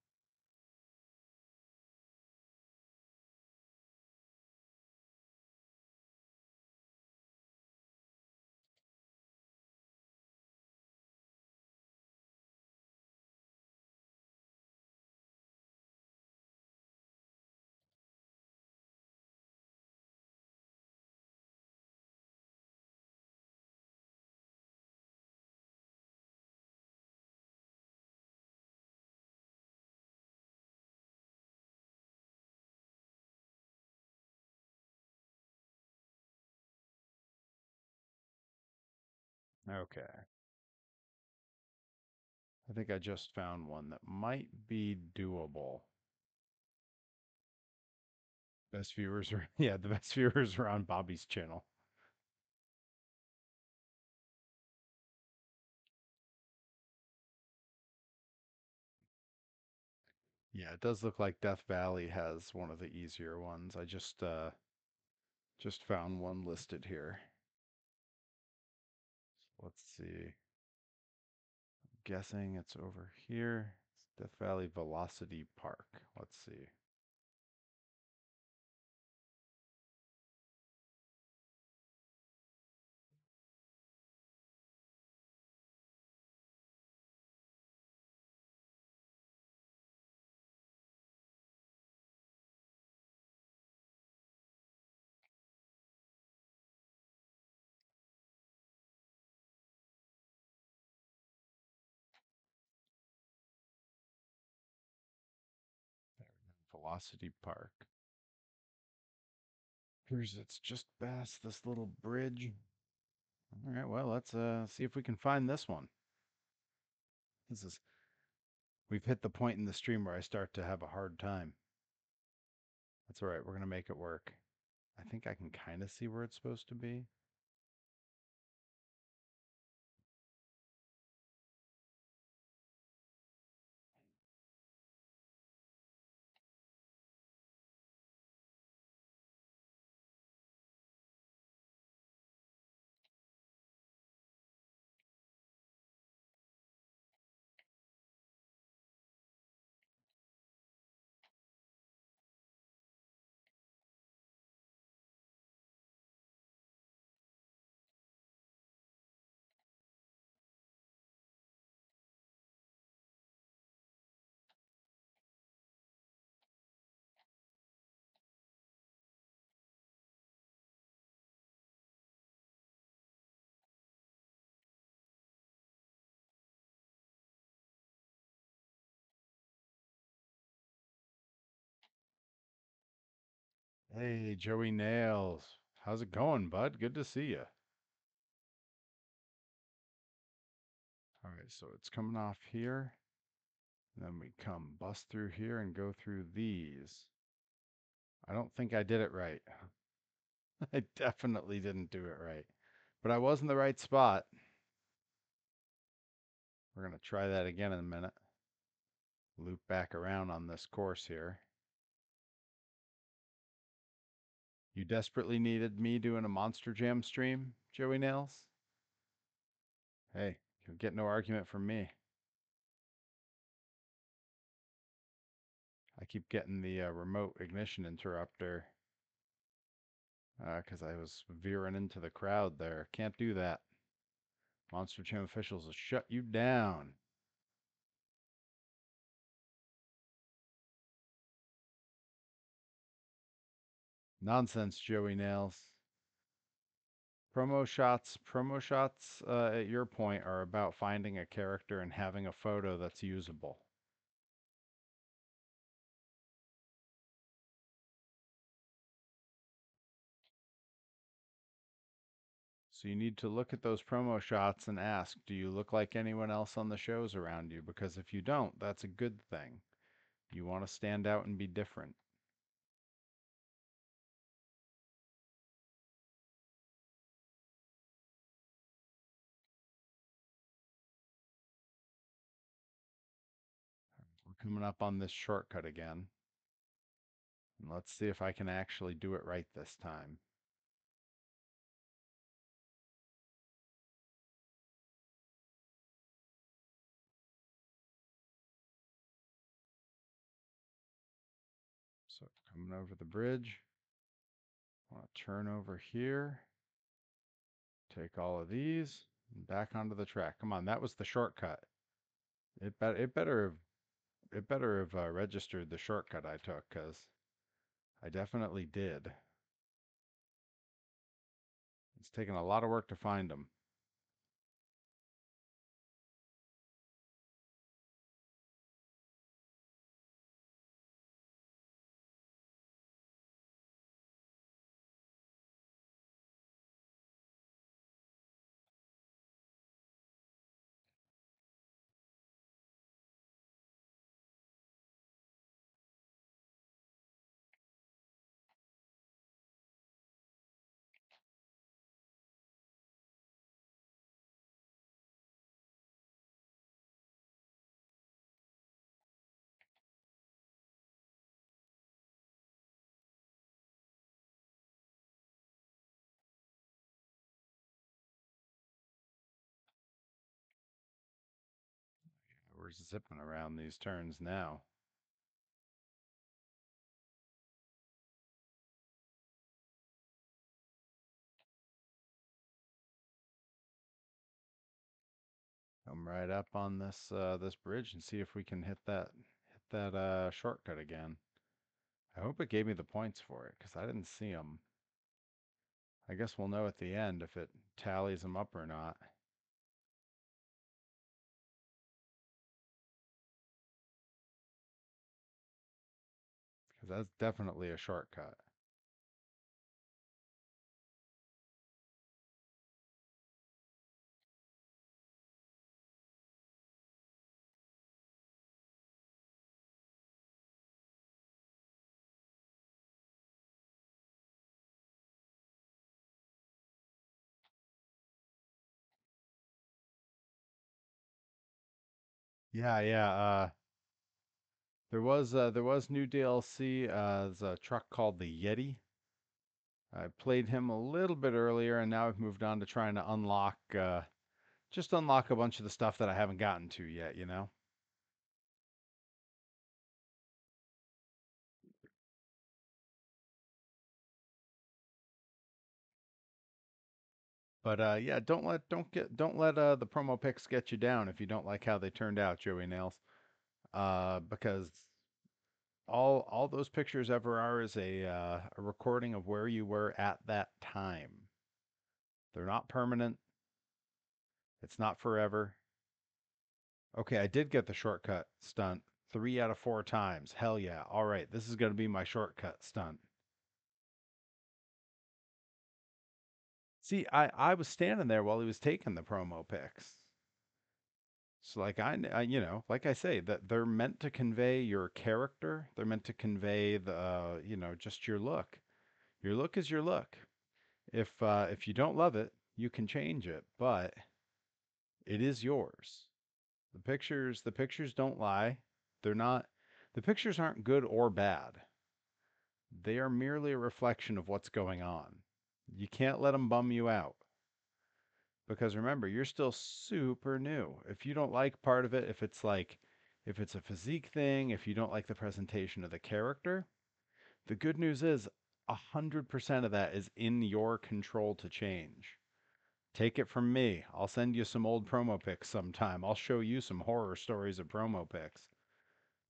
Okay. I think I just found one that might be doable. Best viewers are, yeah, the best viewers are on Bobby's channel. Yeah, it does look like Death Valley has one of the easier ones. I just found one listed here. So let's see. I'm guessing it's over here. It's Death Valley Velocity Park. Let's see. Velocity Park. Here's it's just past this little bridge. All right, well, let's see if we can find this one. This is We've hit the point in the stream where I start to have a hard time. That's all right. We're gonna make it work. I think I can kind of see where it's supposed to be. Hey, Joey Nails. How's it going, bud? Good to see you. All right, so it's coming off here. And then we come bust through here and go through these. I don't think I did it right. I definitely didn't do it right. But I was in the right spot. We're going to try that again in a minute. Loop back around on this course here. You desperately needed me doing a Monster Jam stream, Joey Nails? Hey, you'll get no argument from me. I keep getting the remote ignition interrupter because I was veering into the crowd there. Can't do that. Monster Jam officials will shut you down. Nonsense, Joey Nails. Promo shots, at your point, are about finding a character and having a photo that's usable. So you need to look at those promo shots and ask, do you look like anyone else on the shows around you? Because if you don't, that's a good thing. You want to stand out and be different. We're coming up on this shortcut again. And let's see if I can actually do it right this time. So coming over the bridge. I want to turn over here. Take all of these and back onto the track. Come on, that was the shortcut. It better have registered the shortcut I took because I definitely did. It's taken a lot of work to find them. We're zipping around these turns now. Come right up on this bridge and see if we can hit that shortcut again. I hope it gave me the points for it because I didn't see them. I guess we'll know at the end if it tallies them up or not. Because that's definitely a shortcut. Yeah, yeah. There was new DLC. There's a truck called the Yeti. I played him a little bit earlier, and now I've moved on to trying to just unlock a bunch of the stuff that I haven't gotten to yet. But yeah, don't let the promo pics get you down if you don't like how they turned out, Joey Nails. Because all those pictures ever are is a recording of where you were at that time. They're not permanent. It's not forever. Okay, I did get the shortcut stunt 3 out of 4 times. Hell yeah. All right, this is going to be my shortcut stunt. See, I was standing there while he was taking the promo pics. So like like I say, that they're meant to convey your character. They're meant to convey just your look. Your look is your look. If you don't love it, you can change it, but it is yours. The pictures don't lie. They're not the pictures aren't good or bad. They are merely a reflection of what's going on. You can't let them bum you out because remember, you're still super new. If you don't like part of it, if it's a physique thing, if you don't like the presentation of the character, the good news is 100% of that is in your control to change. Take it from me. I'll send you some old promo pics sometime. I'll show you some horror stories of promo pics.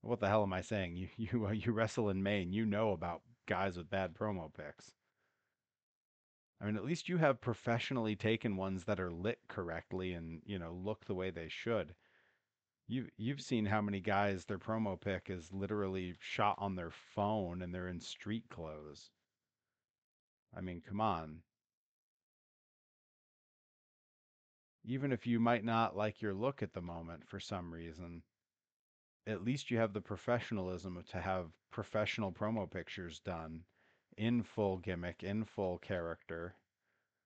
What the hell am I saying? You wrestle in Maine. You know about guys with bad promo pics. I mean, at least you have professionally taken ones that are lit correctly and, look the way they should. You've seen how many guys their promo pic is literally shot on their phone and they're in street clothes. I mean, come on. Even if you might not like your look at the moment for some reason, at least you have the professionalism to have professional promo pictures done in full gimmick, in full character,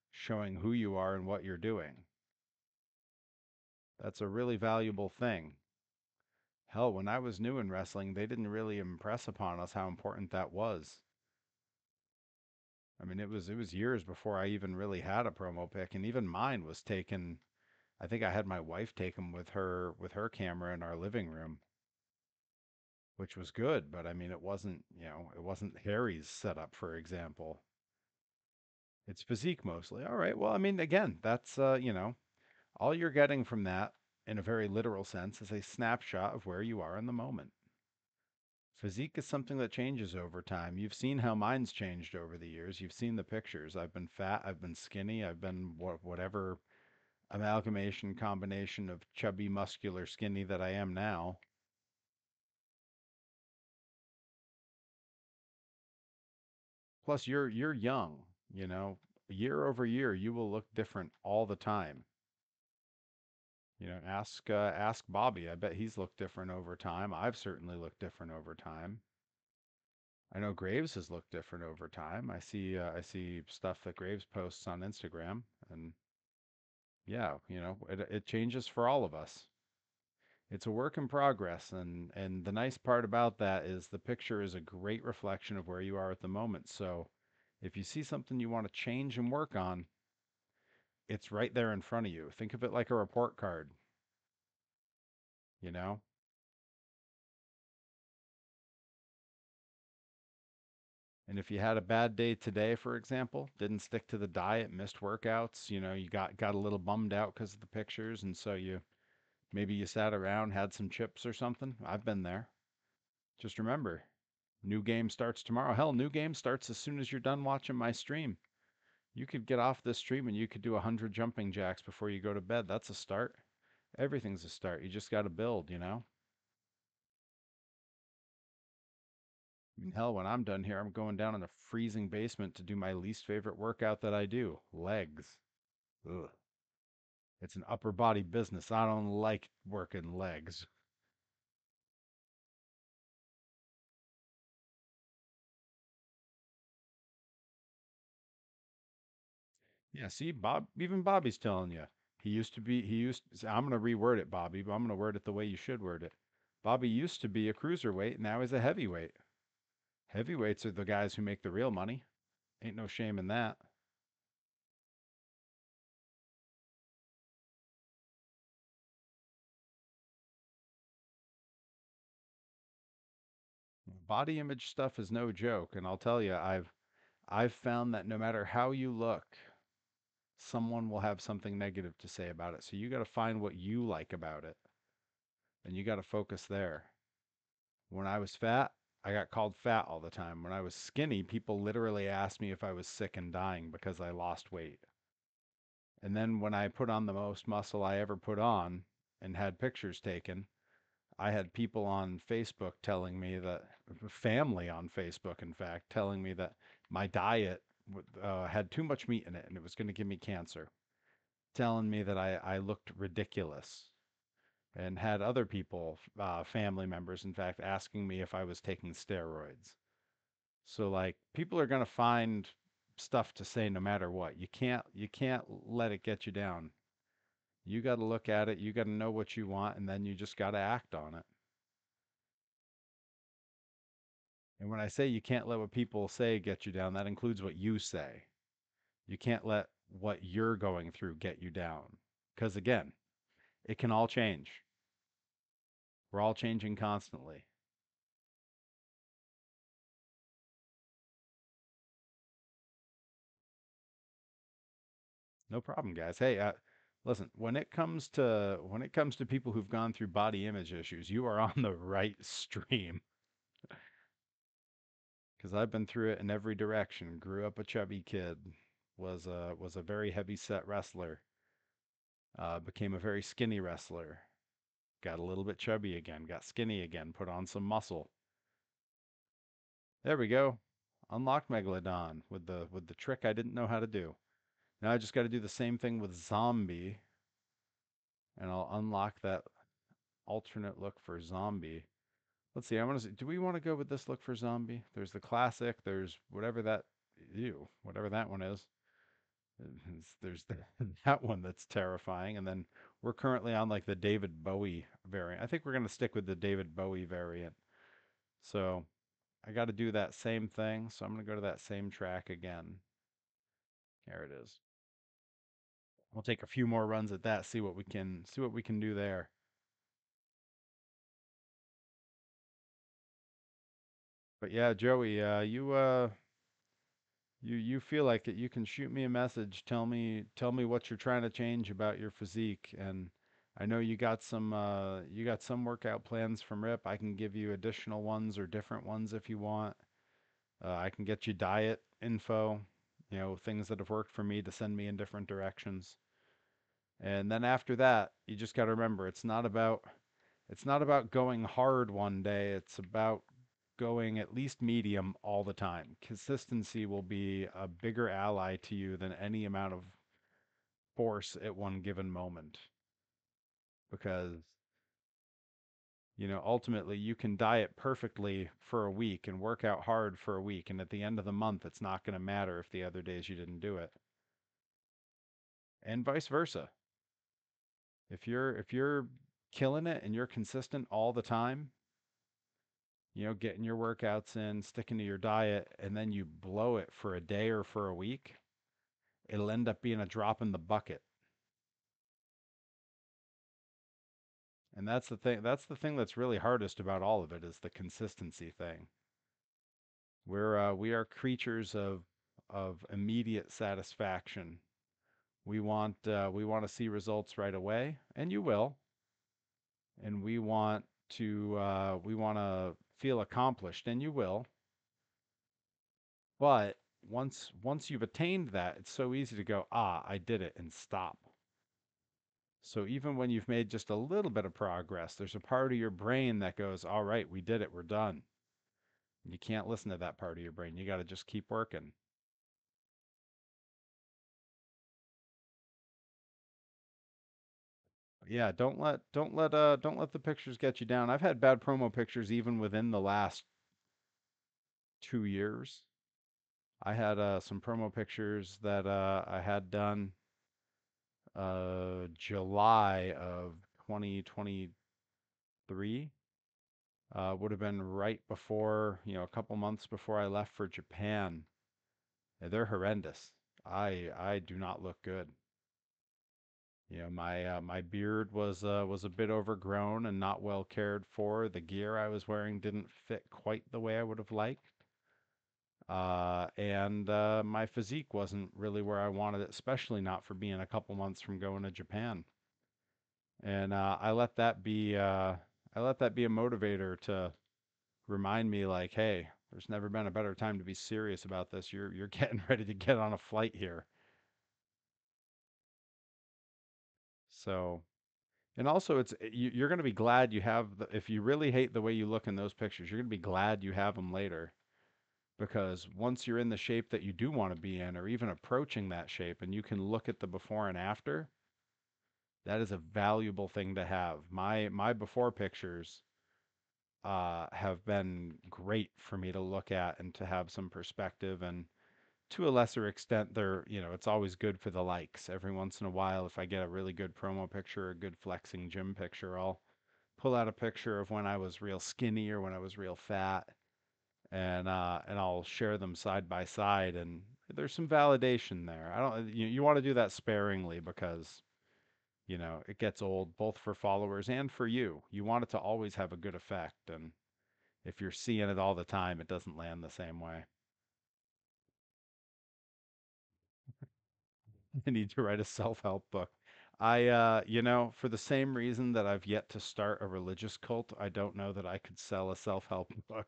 showing who you are and what you're doing. That's a really valuable thing. Hell, when I was new in wrestling, they didn't really impress upon us how important that was. I mean, it was years before I even really had a promo pic, and even mine was taken. I think I had my wife take them with her camera in our living room, which was good. But I mean, it wasn't Harry's setup, for example. It's physique mostly. All right. Well, I mean, again, that's all you're getting from that, in a very literal sense, is a snapshot of where you are in the moment. Physique is something that changes over time. You've seen how mine's changed over the years. You've seen the pictures. I've been fat, I've been skinny, I've been whatever amalgamation combination of chubby, muscular, skinny that I am now. Plus, you're young, you know. Year over year, you will look different all the time. Ask Bobby. I bet he's looked different over time. I've certainly looked different over time. I know Graves has looked different over time. I see stuff that Graves posts on Instagram, and yeah, it changes for all of us. It's a work in progress, and the nice part about that is the picture is a great reflection of where you are at the moment. So, if you see something you want to change and work on, it's right there in front of you. Think of it like a report card, you know? And if you had a bad day today, for example, didn't stick to the diet, missed workouts, you got a little bummed out because of the pictures, and so maybe you sat around, had some chips or something. I've been there. Just remember, new game starts tomorrow. Hell, new game starts as soon as you're done watching my stream. You could get off this stream and you could do 100 jumping jacks before you go to bed. That's a start. Everything's a start. You just got to build. I mean, hell, when I'm done here, I'm going down in the freezing basement to do my least favorite workout that I do, legs. Ugh. It's an upper body business. I don't like working legs. Yeah, see, even Bobby's telling you. I'm going to reword it, Bobby, but I'm going to word it the way you should word it. Bobby used to be a cruiserweight, now he's a heavyweight. Heavyweights are the guys who make the real money. Ain't no shame in that. Body image stuff is no joke, and I'll tell you, I've found that no matter how you look, someone will have something negative to say about it. So you got to find what you like about it, and you got to focus there. When I was fat, I got called fat all the time. When I was skinny, people literally asked me if I was sick and dying because I lost weight. And then when I put on the most muscle I ever put on and had pictures taken, I had people on Facebook telling me that, family on Facebook, in fact, telling me that my diet had too much meat in it and it was going to give me cancer. Telling me that I looked ridiculous. And had other people, family members, in fact, asking me if I was taking steroids. So like people are going to find stuff to say no matter what. You can't let it get you down. You got to look at it, you got to know what you want, and then you just got to act on it. And when I say you can't let what people say get you down, that includes what you say. You can't let what you're going through get you down. Because again, it can all change. We're all changing constantly. No problem, guys. Hey, listen, when it comes to people who've gone through body image issues, you are on the right stream because I've been through it in every direction. Grew up a chubby kid, was a very heavy set wrestler, became a very skinny wrestler, got a little bit chubby again, got skinny again, put on some muscle. There we go. Unlocked Megalodon with the trick I didn't know how to do. Now I just got to do the same thing with Zombie, and I'll unlock that alternate look for Zombie. Let's see. I want to see. Do we want to go with this look for Zombie? There's the classic. There's whatever that, whatever that one is. There's that one that's terrifying, and then we're currently on like the David Bowie variant. I think we're gonna stick with the David Bowie variant. So I got to do that same thing. So I'm gonna go to that same track again. There it is. We'll take a few more runs at that. See what we can do there. But yeah, Joey, you feel like it, you can shoot me a message. Tell me what you're trying to change about your physique. And I know you got some workout plans from Rip. I can give you additional ones or different ones if you want. I can get you diet info, things that have worked for me to send me in different directions. And then after that, you just got to remember it's not about going hard one day. It's about going at least medium all the time. Consistency will be a bigger ally to you than any amount of force at one given moment. Because, ultimately you can diet perfectly for a week and work out hard for a week. And at the end of the month, it's not going to matter if the other days you didn't do it. And vice versa. If you're killing it and you're consistent all the time, getting your workouts in, sticking to your diet, and then you blow it for a day or for a week, it'll end up being a drop in the bucket. And that's the thing. That's the thing that's really hardest about all of it is the consistency thing. We are creatures of immediate satisfaction. We want to see results right away, and you will. And we want to feel accomplished, and you will. But once you've attained that, it's so easy to go, I did it and stop. So even when you've made just a little bit of progress, there's a part of your brain that goes, all right, we did it, we're done. You can't listen to that part of your brain. You got to just keep working. Yeah, don't let the pictures get you down. I've had bad promo pictures even within the last 2 years. I had some promo pictures that I had done July of 2023. Would have been right before, a couple months before I left for Japan. They're horrendous. I do not look good. My beard was a bit overgrown and not well cared for. The gear I was wearing didn't fit quite the way I would have liked. And my physique wasn't really where I wanted it, especially not for being a couple months from going to Japan. And I let that be a motivator to remind me like, hey, there's never been a better time to be serious about this. You're getting ready to get on a flight here. So, and also you're going to be glad you have if you really hate the way you look in those pictures, you're going to be glad you have them later because once you're in the shape that you do want to be in or even approaching that shape and you can look at the before and after, that is a valuable thing to have. My before pictures have been great for me to look at and to have some perspective. And to a lesser extent, it's always good for the likes. Every once in a while, if I get a really good promo picture, a good flexing gym picture, I'll pull out a picture of when I was real skinny or when I was real fat and I'll share them side by side, and there's some validation there. I don't you want to do that sparingly because it gets old both for followers and for you. You want it to always have a good effect, and if you're seeing it all the time, it doesn't land the same way. I need to write a self-help book. For the same reason that I've yet to start a religious cult, I don't know that I could sell a self-help book.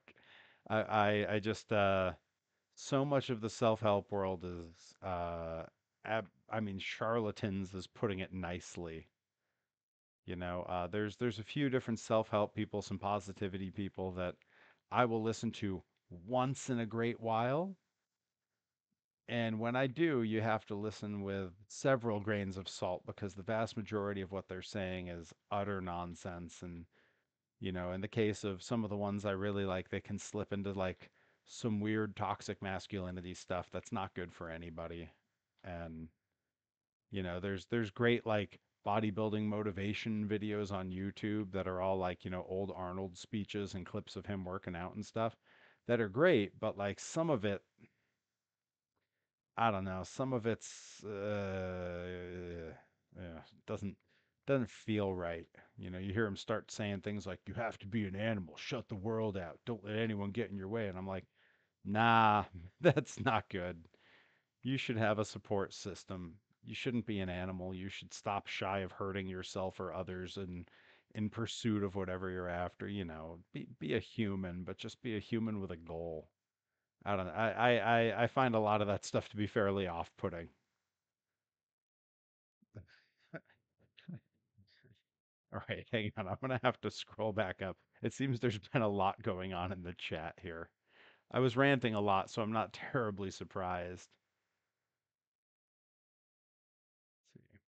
I just so much of the self-help world is I mean charlatans is putting it nicely. There's a few different self-help people, some positivity people that I will listen to once in a great while. And when I do, you have to listen with several grains of salt because the vast majority of what they're saying is utter nonsense. And, in the case of some of the ones I really like, they can slip into like some weird toxic masculinity stuff that's not good for anybody. And, there's great like bodybuilding motivation videos on YouTube that are all like, old Arnold speeches and clips of him working out and stuff that are great, but like some of it I don't know. Some of it's yeah, doesn't feel right. You hear him start saying things like "You have to be an animal, shut the world out, don't let anyone get in your way," and I'm like, "Nah, that's not good. You should have a support system. You shouldn't be an animal. You should stop shy of hurting yourself or others in pursuit of whatever you're after. Be a human, but just be a human with a goal." I don't know. I find a lot of that stuff to be fairly off-putting. All right, hang on. I'm gonna have to scroll back up. It seems there's been a lot going on in the chat here. I was ranting a lot, so I'm not terribly surprised. Let's see.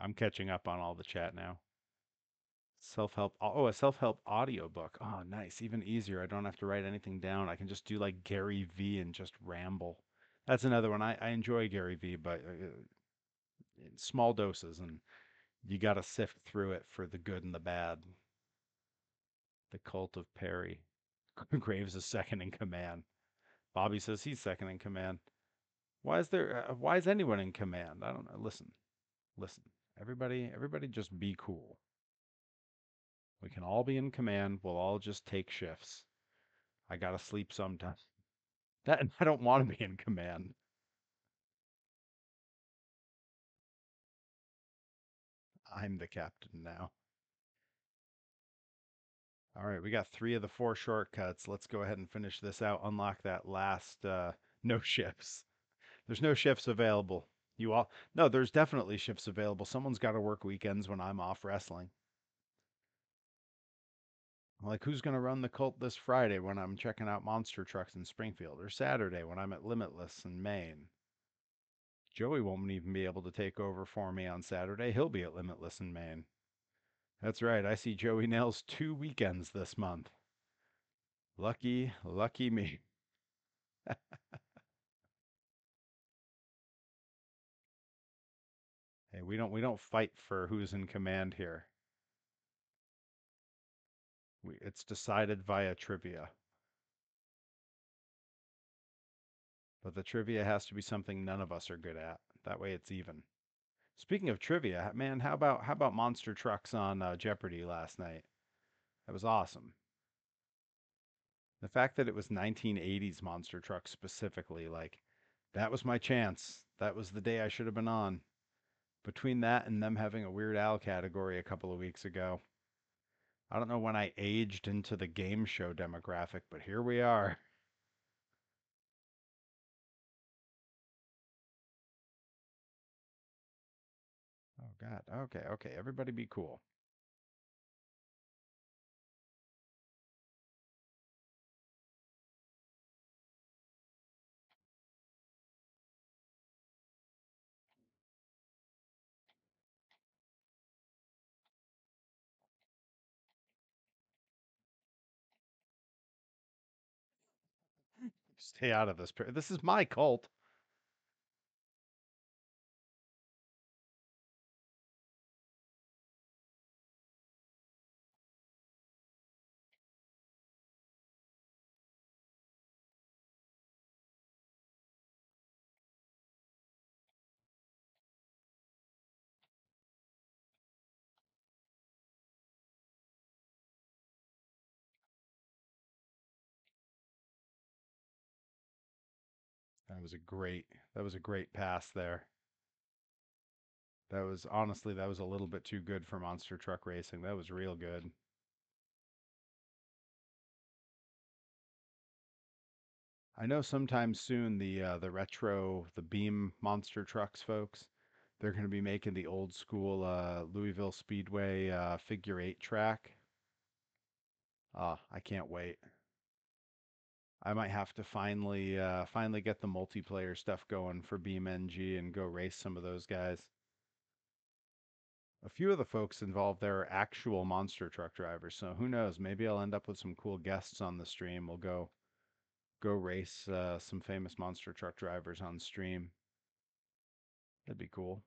I'm catching up on all the chat now. Self-help. Oh, a self-help audiobook. Oh, nice. Even easier. I don't have to write anything down. I can just do like Gary V and just ramble. That's another one. I enjoy Gary V, but in small doses, and you got to sift through it for the good and the bad. The cult of Perry. Graves is second in command. Bobby says he's second in command. Why is anyone in command? I don't know. Listen. Everybody just be cool. We can all be in command. We'll all just take shifts. I gotta sleep sometimes. That I don't want to be in command. I'm the captain now. All right, we got three of the four shortcuts. Let's go ahead and finish this out. Unlock that last no shifts. There's no shifts available. You all No, there's definitely shifts available. Someone's got to work weekends when I'm off wrestling. Like, who's going to run the cult this Friday when I'm checking out monster trucks in Springfield, or Saturday when I'm at Limitless in Maine? Joey won't even be able to take over for me on Saturday. He'll be at Limitless in Maine. That's right. I see Joey nails 2 weekends this month. Lucky, lucky me. Hey, we don't fight for who's in command here. It's decided via trivia. But the trivia has to be something none of us are good at. That way it's even. Speaking of trivia, man, how about monster trucks on Jeopardy last night? That was awesome. The fact that it was 1980s monster trucks specifically, like that was my chance. That was the day I should have been on. Between that and them having a Weird Al category a couple of weeks ago, I don't know when I aged into the game show demographic, but here we are. Oh God. Okay, okay. Everybody be cool. Stay out of this. This is my cult. That was a great. That was a great pass there. That was honestly that was a little bit too good for monster truck racing. That was real good. I know sometime soon the retro the Beam monster trucks folks, they're going to be making the old school Louisville Speedway figure 8 track. I can't wait. I might have to finally get the multiplayer stuff going for Beam NG and go race some of those guys. A few of the folks involved there are actual monster truck drivers, so who knows? Maybe I'll end up with some cool guests on the stream. We'll go race some famous monster truck drivers on stream. That'd be cool.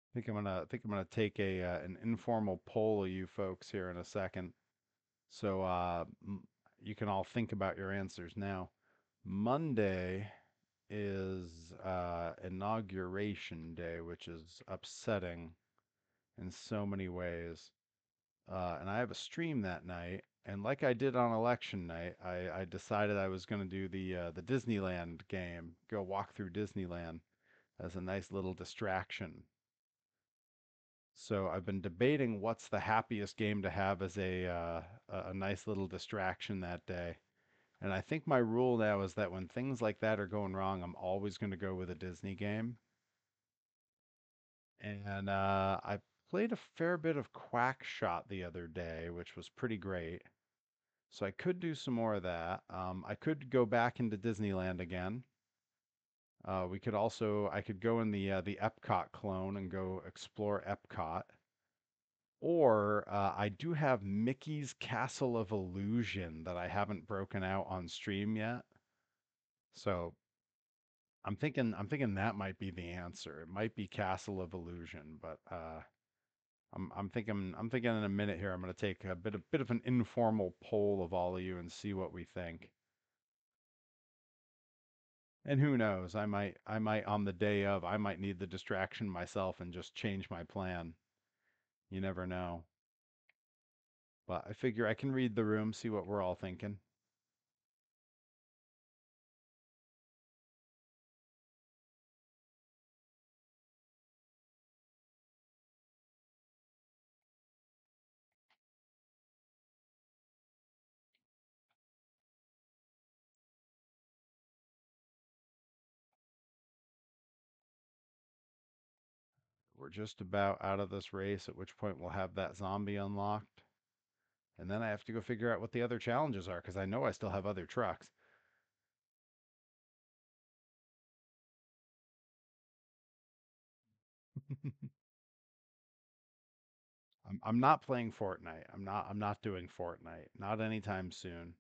I think I'm gonna take a an informal poll of you folks here in a second, so you can all think about your answers now. Monday is inauguration day, which is upsetting in so many ways. And I have a stream that night, and like I did on election night, I decided I was going to do the Disneyland game, go walk through Disneyland as a nice little distraction. So I've been debating what's the happiest game to have as a nice little distraction that day. And I think my rule now is that when things like that are going wrong, I'm always going to go with a Disney game. And I played a fair bit of Quack Shot the other day, which was pretty great. So I could do some more of that. I could go back into Disneyland again. I could go in the Epcot clone and go explore Epcot. Or I do have Mickey's Castle of Illusion that I haven't broken out on stream yet. So I'm thinking that might be the answer. It might be Castle of Illusion, but I'm thinking in a minute here I'm going to take a bit of an informal poll of all of you and see what we think. And who knows, I might on the day of I might need the distraction myself and just change my plan. You never know. But I figure I can read the room, see what we're all thinking. We're just about out of this race, at which point we'll have that zombie unlocked. And then I have to go figure out what the other challenges are because I know I still have other trucks. I'm not playing Fortnite. I'm not doing Fortnite. Not anytime soon.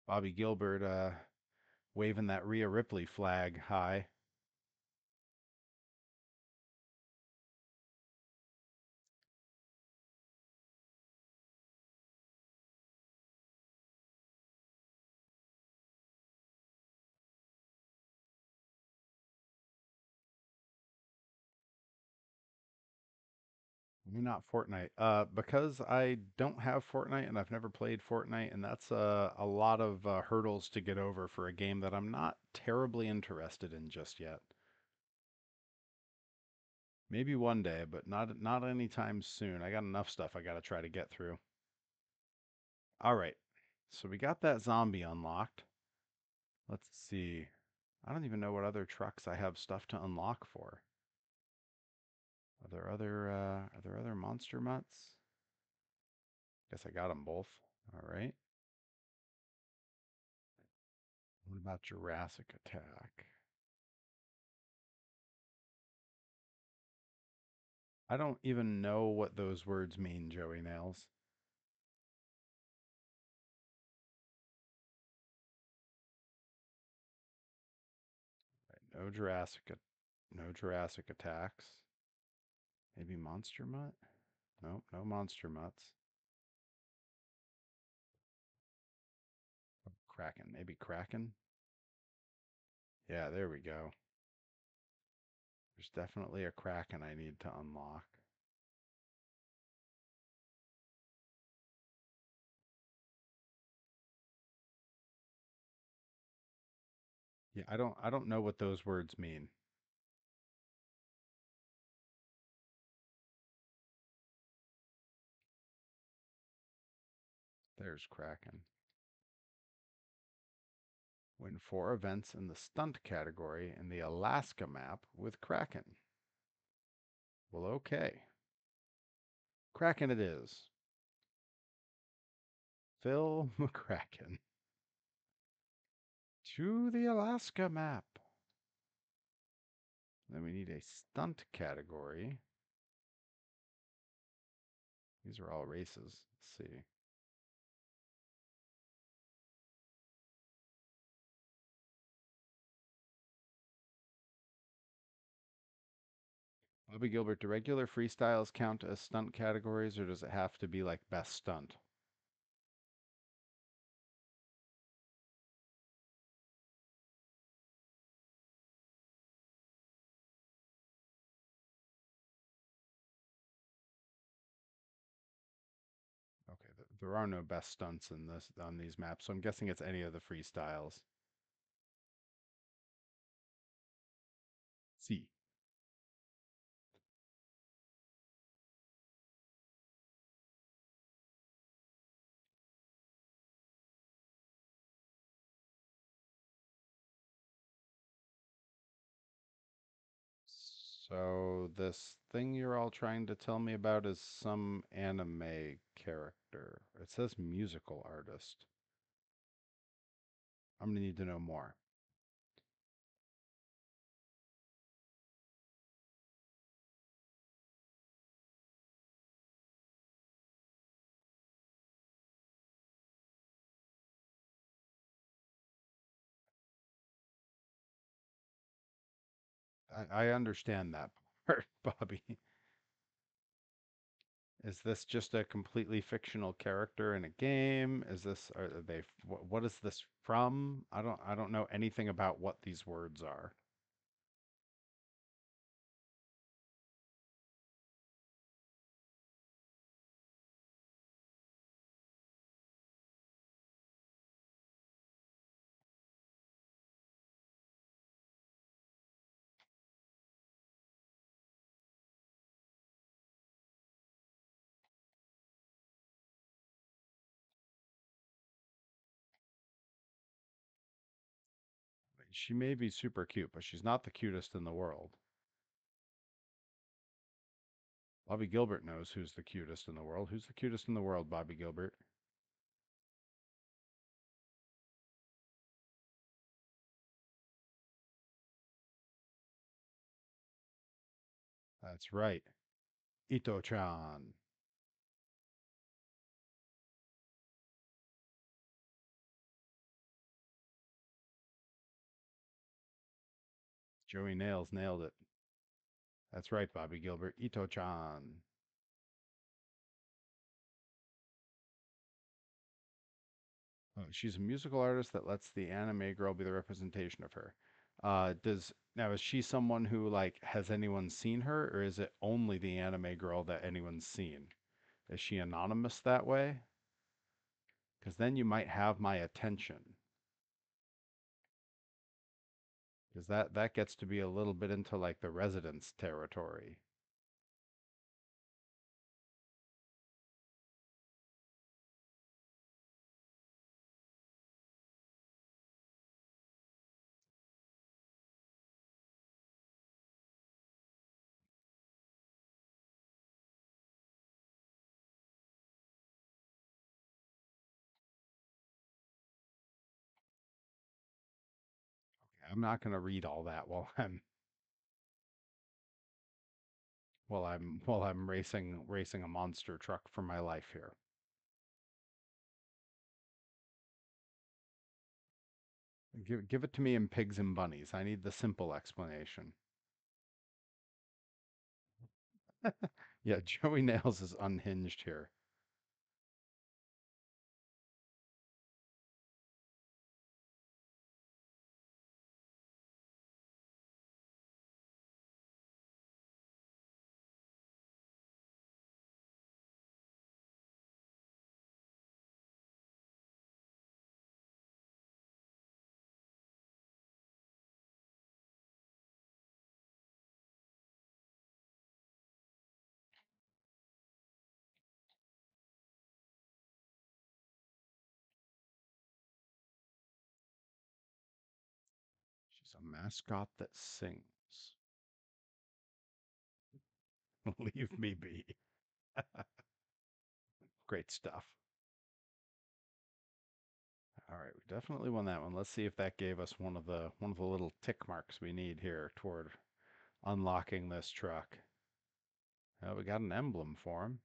Bobby Gilbert waving that Rhea Ripley flag high. Maybe not Fortnite. Because I don't have Fortnite and I've never played Fortnite, and that's a lot of hurdles to get over for a game that I'm not terribly interested in just yet. Maybe one day, but not anytime soon. I got enough stuff I got to try to get through. All right. So we got that zombie unlocked. Let's see. I don't even know what other trucks I have stuff to unlock for. Are there other monster mutts? Guess I got them both. All right. What about Jurassic Attack? I don't even know what those words mean, Joey Nails. Right, no Jurassic attacks. Maybe Monster Mutt? Nope, no Monster Mutts. Kraken, maybe Kraken? Yeah, there we go. There's definitely a Kraken I need to unlock. Yeah, I don't know what those words mean. There's Kraken. Win 4 events in the stunt category in the Alaska map with Kraken. Well, okay. Kraken it is. Phil McCracken. To the Alaska map. Then we need a stunt category. These are all races. Let's see. Bobby Gilbert, do regular freestyles count as stunt categories, or does it have to be like best stunt? Okay, there are no best stunts in this on these maps, so I'm guessing it's any of the freestyles. C. So this thing you're all trying to tell me about is some anime character. It says musical artist. I'm gonna need to know more. I understand that part, Bobby. Is this just a completely fictional character in a game? Is this are they what is this from? I don't know anything about what these words are. She may be super cute, but she's not the cutest in the world. Bobby Gilbert knows who's the cutest in the world. Who's the cutest in the world, Bobby Gilbert? That's right. Ito-chan. Joey Nails nailed it. That's right, Bobby Gilbert. Ito-chan. Oh, she's a musical artist that lets the anime girl be the representation of her. Does now is she someone who like has anyone seen her, or is it only the anime girl that anyone's seen? Is she anonymous that way? Because then you might have my attention. Because that gets to be a little bit into like the residence territory. I'm not going to read all that while I'm racing a monster truck for my life here. Give it to me in pigs and bunnies. I need the simple explanation. Yeah, Joey Nails is unhinged here. She's a mascot that sings. Leave me be. Great stuff. All right, we definitely won that one. Let's see if that gave us one of the little tick marks we need here toward unlocking this truck. Oh, we got an emblem for him.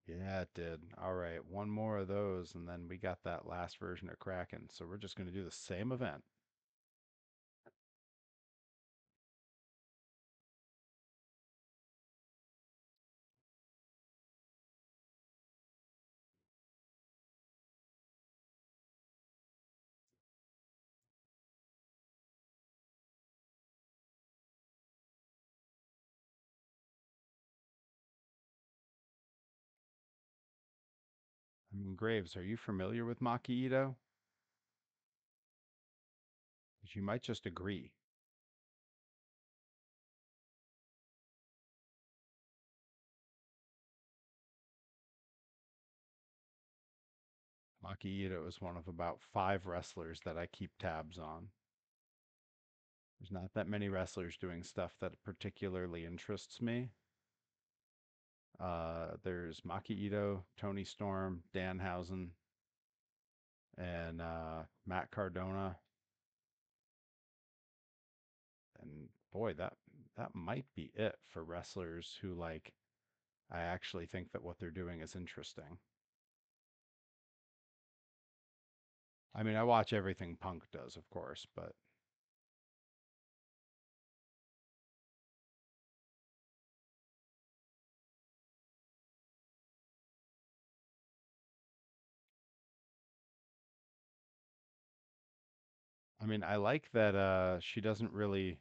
Yeah, it did. All right, one more of those, and then we got that last version of Kraken. So we're just going to do the same event. I mean, Graves, are you familiar with Maki Ito? Because you might just agree. Maki Ito is one of about 5 wrestlers that I keep tabs on. There's not that many wrestlers doing stuff that particularly interests me. There's Maki Ito, Tony Storm, Danhausen, and Matt Cardona. And boy, that might be it for wrestlers who like I actually think that what they're doing is interesting. I mean, I watch everything Punk does, of course, but I mean, I like that she doesn't really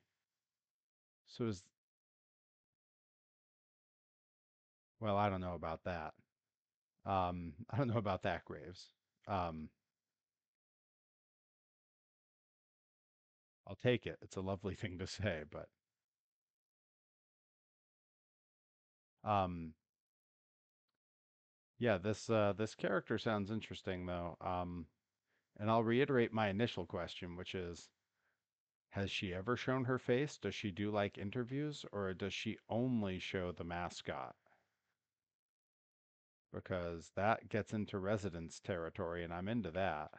so is well, I don't know about that. I don't know about that, Graves. Um, I'll take it. It's a lovely thing to say, but um, yeah, this character sounds interesting though. And I'll reiterate my initial question, which is, has she ever shown her face? Does she do like interviews, or does she only show the mascot? Because that gets into residence territory, and I'm into that.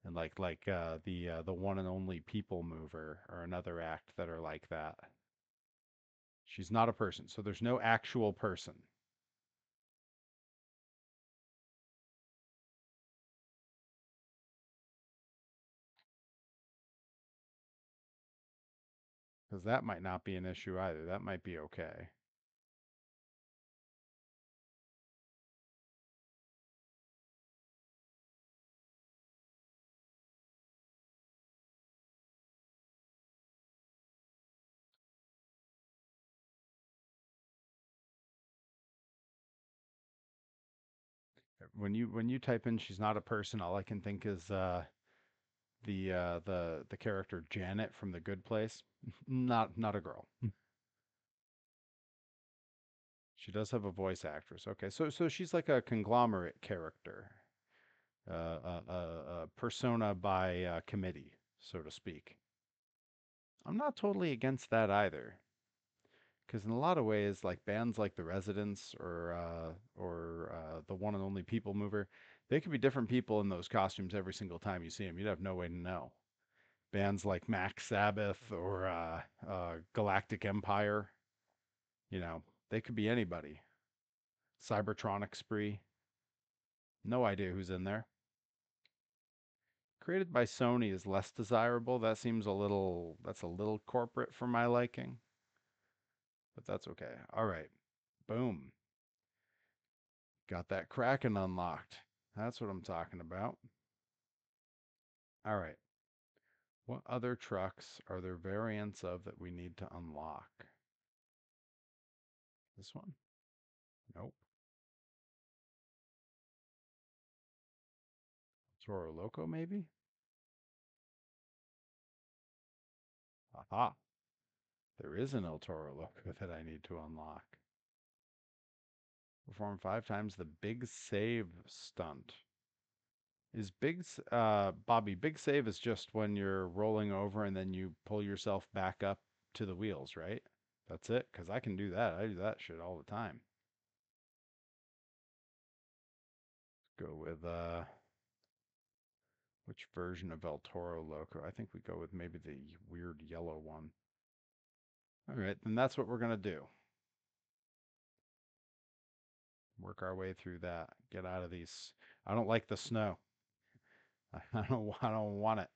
And the one and only people mover or another act that are like that. She's not a person, so there's no actual person. Because that might not be an issue either. That might be okay. When you type in she's not a person, all I can think is the character Janet from The Good Place. Not a girl. She does have a voice actress. Okay, so she's like a conglomerate character, a persona by committee, so to speak. I'm not totally against that either, because in a lot of ways, like bands like The Residents or the one and only People Mover, they could be different people in those costumes every single time you see them. You'd have no way to know Bands like Max Sabbath or Galactic Empire, you know, they could be anybody. Cybertronic Spree, no idea who's in there. Created by Sony is less desirable. That seems that's a little corporate for my liking, but that's okay. All right, boom. Got that Kraken unlocked. That's what I'm talking about. All right. What other trucks are there variants of that we need to unlock? This one? Nope. Toro Loco, maybe? Aha. There is an El Toro Loco that I need to unlock. Perform 5 times the big save stunt. Is Bobby, big save is just when you're rolling over and then you pull yourself back up to the wheels, right? That's it? Because I can do that. I do that shit all the time. Let's go with which version of El Toro Loco? I think we go with maybe the weird yellow one. All right, then that's what we're gonna do. Work our way through that. Get out of these. I don't like the snow. I don't want it.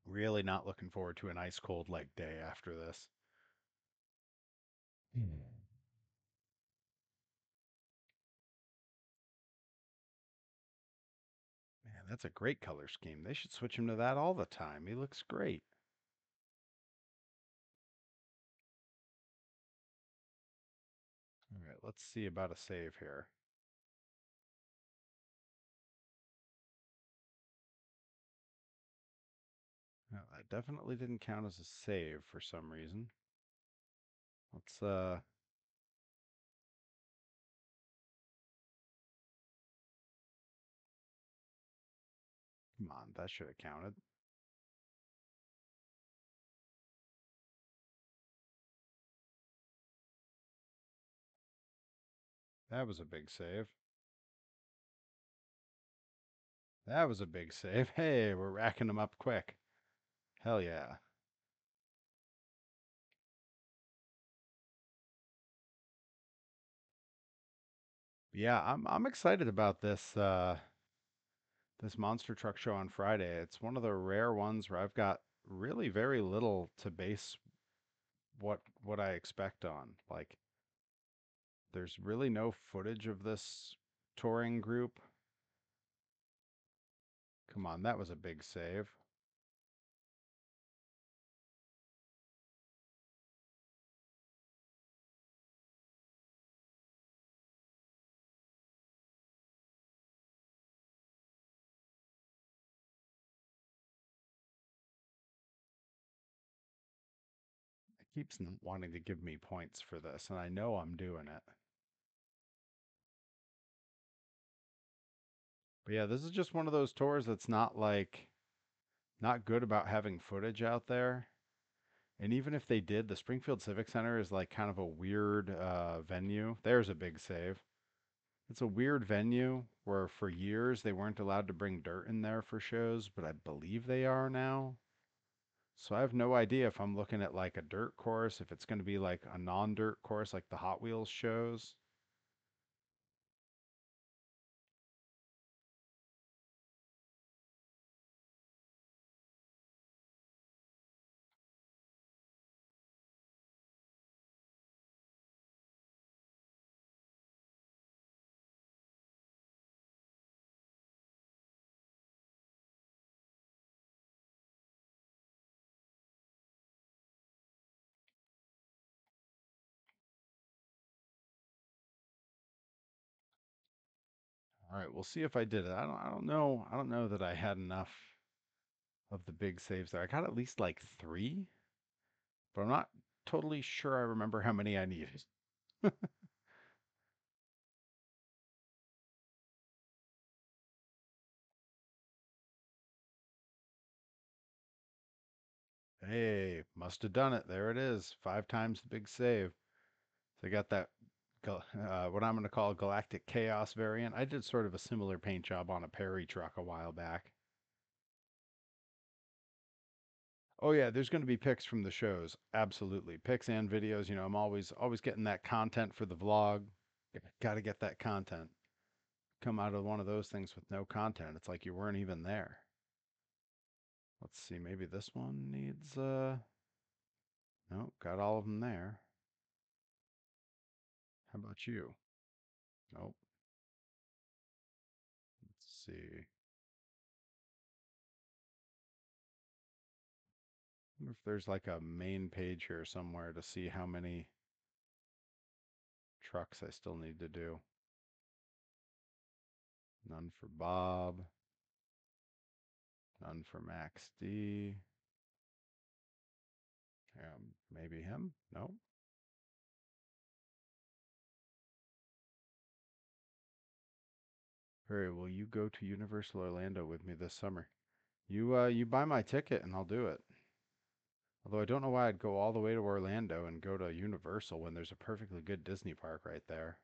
Really not looking forward to an ice cold like day after this. Man, that's a great color scheme. They should switch him to that all the time. He looks great. All right, let's see about a save here. No, that definitely didn't count as a save for some reason. Let's come on, that should have counted. That was a big save. That was a big save. Hey, we're racking them up quick. Hell yeah. Yeah, I'm excited about this monster truck show on Friday. It's one of the rare ones where I've got really very little to base what I expect on. Like there's really no footage of this touring group. Come on, that was a big save. It keeps wanting to give me points for this, and I know I'm doing it. But yeah, this is just one of those tours that's not good about having footage out there. And even if they did, the Springfield Civic Center is like kind of a weird venue. There's a big save. It's a weird venue where for years they weren't allowed to bring dirt in there for shows, but I believe they are now. So I have no idea if I'm looking at like a dirt course, if it's going to be like a non-dirt course like the Hot Wheels shows. All right, we'll see if I did it. I don't know. I don't know that I had enough of the big saves there. I got at least like 3, but I'm not totally sure I remember how many I needed. Hey, must have done it. There it is. 5 times the big save. So I got that, what I'm going to call Galactic Chaos variant. I did sort of a similar paint job on a Perry truck a while back. Oh yeah, there's going to be pics from the shows. Absolutely. Pics and videos. I'm always getting that content for the vlog. Got to get that content. Come out of one of those things with no content. It's like you weren't even there. Let's see, maybe this one needs no, got all of them there. How about you? Nope. Let's see. I wonder if there's like a main page here somewhere to see how many trucks I still need to do. None for Bob. None for Max D. Maybe him? No. Perry, will you go to Universal Orlando with me this summer? You buy my ticket and I'll do it. Although I don't know why I'd go all the way to Orlando and go to Universal when there's a perfectly good Disney park right there.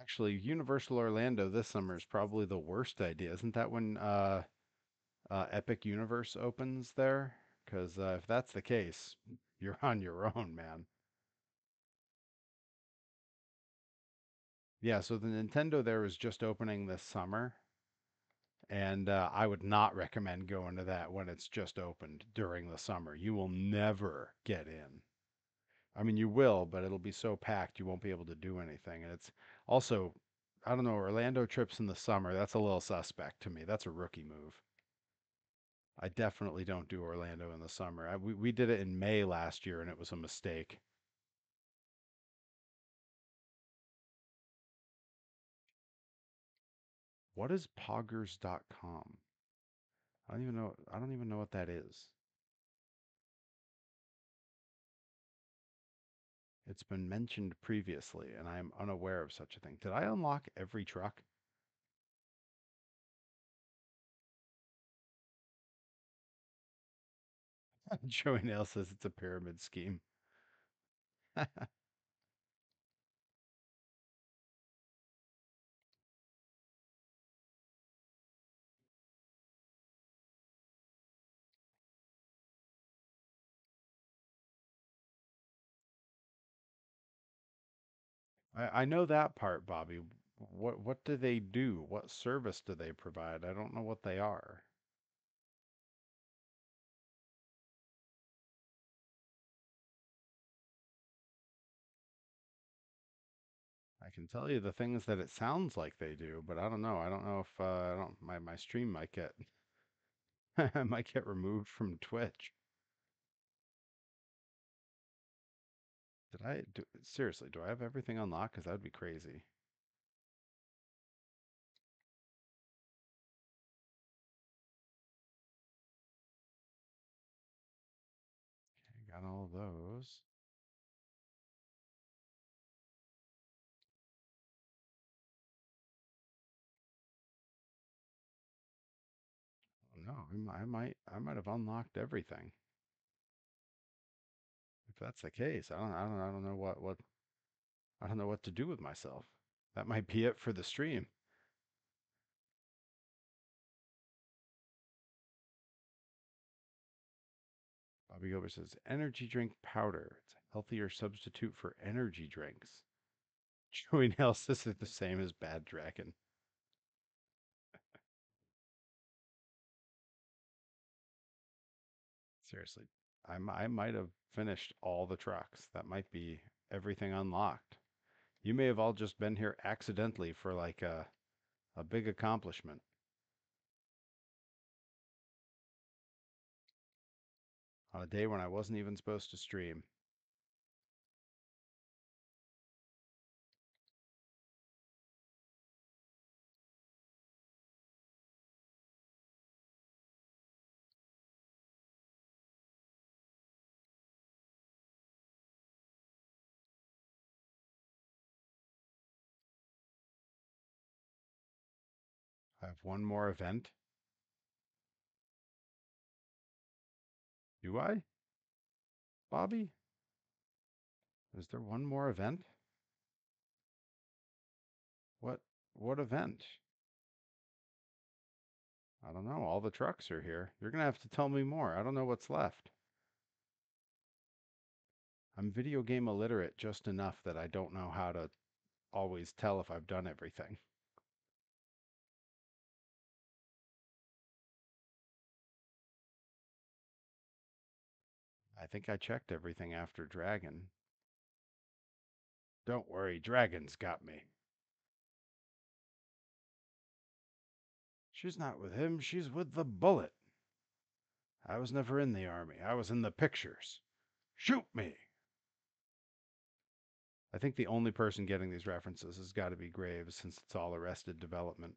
Actually, Universal Orlando this summer is probably the worst idea. Isn't that when Epic Universe opens there? Because if that's the case, you're on your own, man. Yeah, so the Nintendo there is just opening this summer, and I would not recommend going to that when it's just opened during the summer. You will never get in. I mean, you will, but it'll be so packed you won't be able to do anything. And it's also, I don't know, Orlando trips in the summer, that's a little suspect to me. That's a rookie move. I definitely don't do Orlando in the summer. We did it in May last year and it was a mistake. What is poggers.com? I don't even know what that is. It's been mentioned previously and I am unaware of such a thing. Did I unlock every truck? Joey Nail says it's a pyramid scheme. I know that part, Bobby. What do they do? What service do they provide? I don't know what they are. I can tell you the things that it sounds like they do, but I don't know. I don't know if I don't my stream might get might get removed from Twitch. Did I do seriously, do I have everything unlocked? Because that would be crazy. Okay, got all of those. Oh, no, I might have unlocked everything. If that's the case, I don't know what I don't know what to do with myself. That might be it for the stream. Bobby Gilbert says energy drink powder. It's a healthier substitute for energy drinks. Joey Nail says it's the same as Bad Dragon. Seriously, I might have finished all the trucks. That might be everything unlocked. You may have all just been here accidentally for like a big accomplishment on a day when I wasn't even supposed to stream. I have one more event. Do I, Bobby? Is there one more event? What what event? I don't know. All the trucks are here. You're gonna have to tell me more. I don't know what's left. I'm video game illiterate just enough that I don't know how to always tell if I've done everything. I think I checked everything after Dragon. Don't worry, Dragon's got me. She's not with him, she's with the bullet. I was never in the army. I was in the pictures. Shoot me! I think the only person getting these references has got to be Graves since it's all Arrested Development.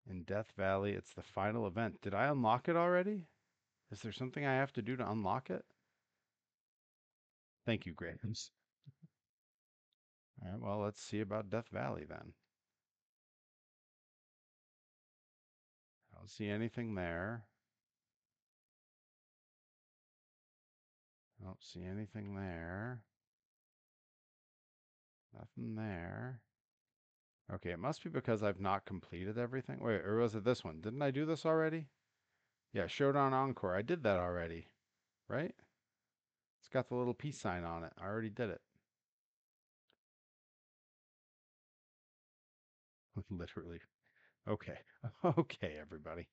In Death Valley, it's the final event. Did I unlock it already? Is there something I have to do to unlock it? Thank you, Graves. All right, well, let's see about Death Valley then. I don't see anything there. I don't see anything there. Nothing there. Okay, it must be because I've not completed everything. Wait, or was it this one? Didn't I do this already? Yeah, Showdown Encore. I did that already, right? It's got the little peace sign on it. I already did it. Literally. Okay. Okay, everybody.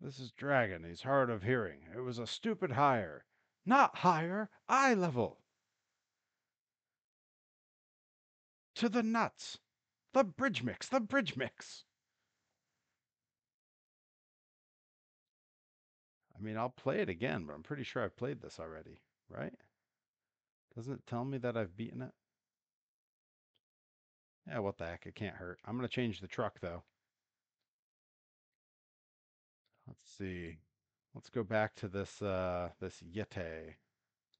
This is Dragon. He's hard of hearing. It was a stupid hire. Not hire, eye level. To the nuts. The bridge mix, the bridge mix. I mean, I'll play it again, but I'm pretty sure I've played this already, right? Doesn't it tell me that I've beaten it? Yeah, what the heck? It can't hurt. I'm going to change the truck, though. Let's see. Let's go back to this Yeti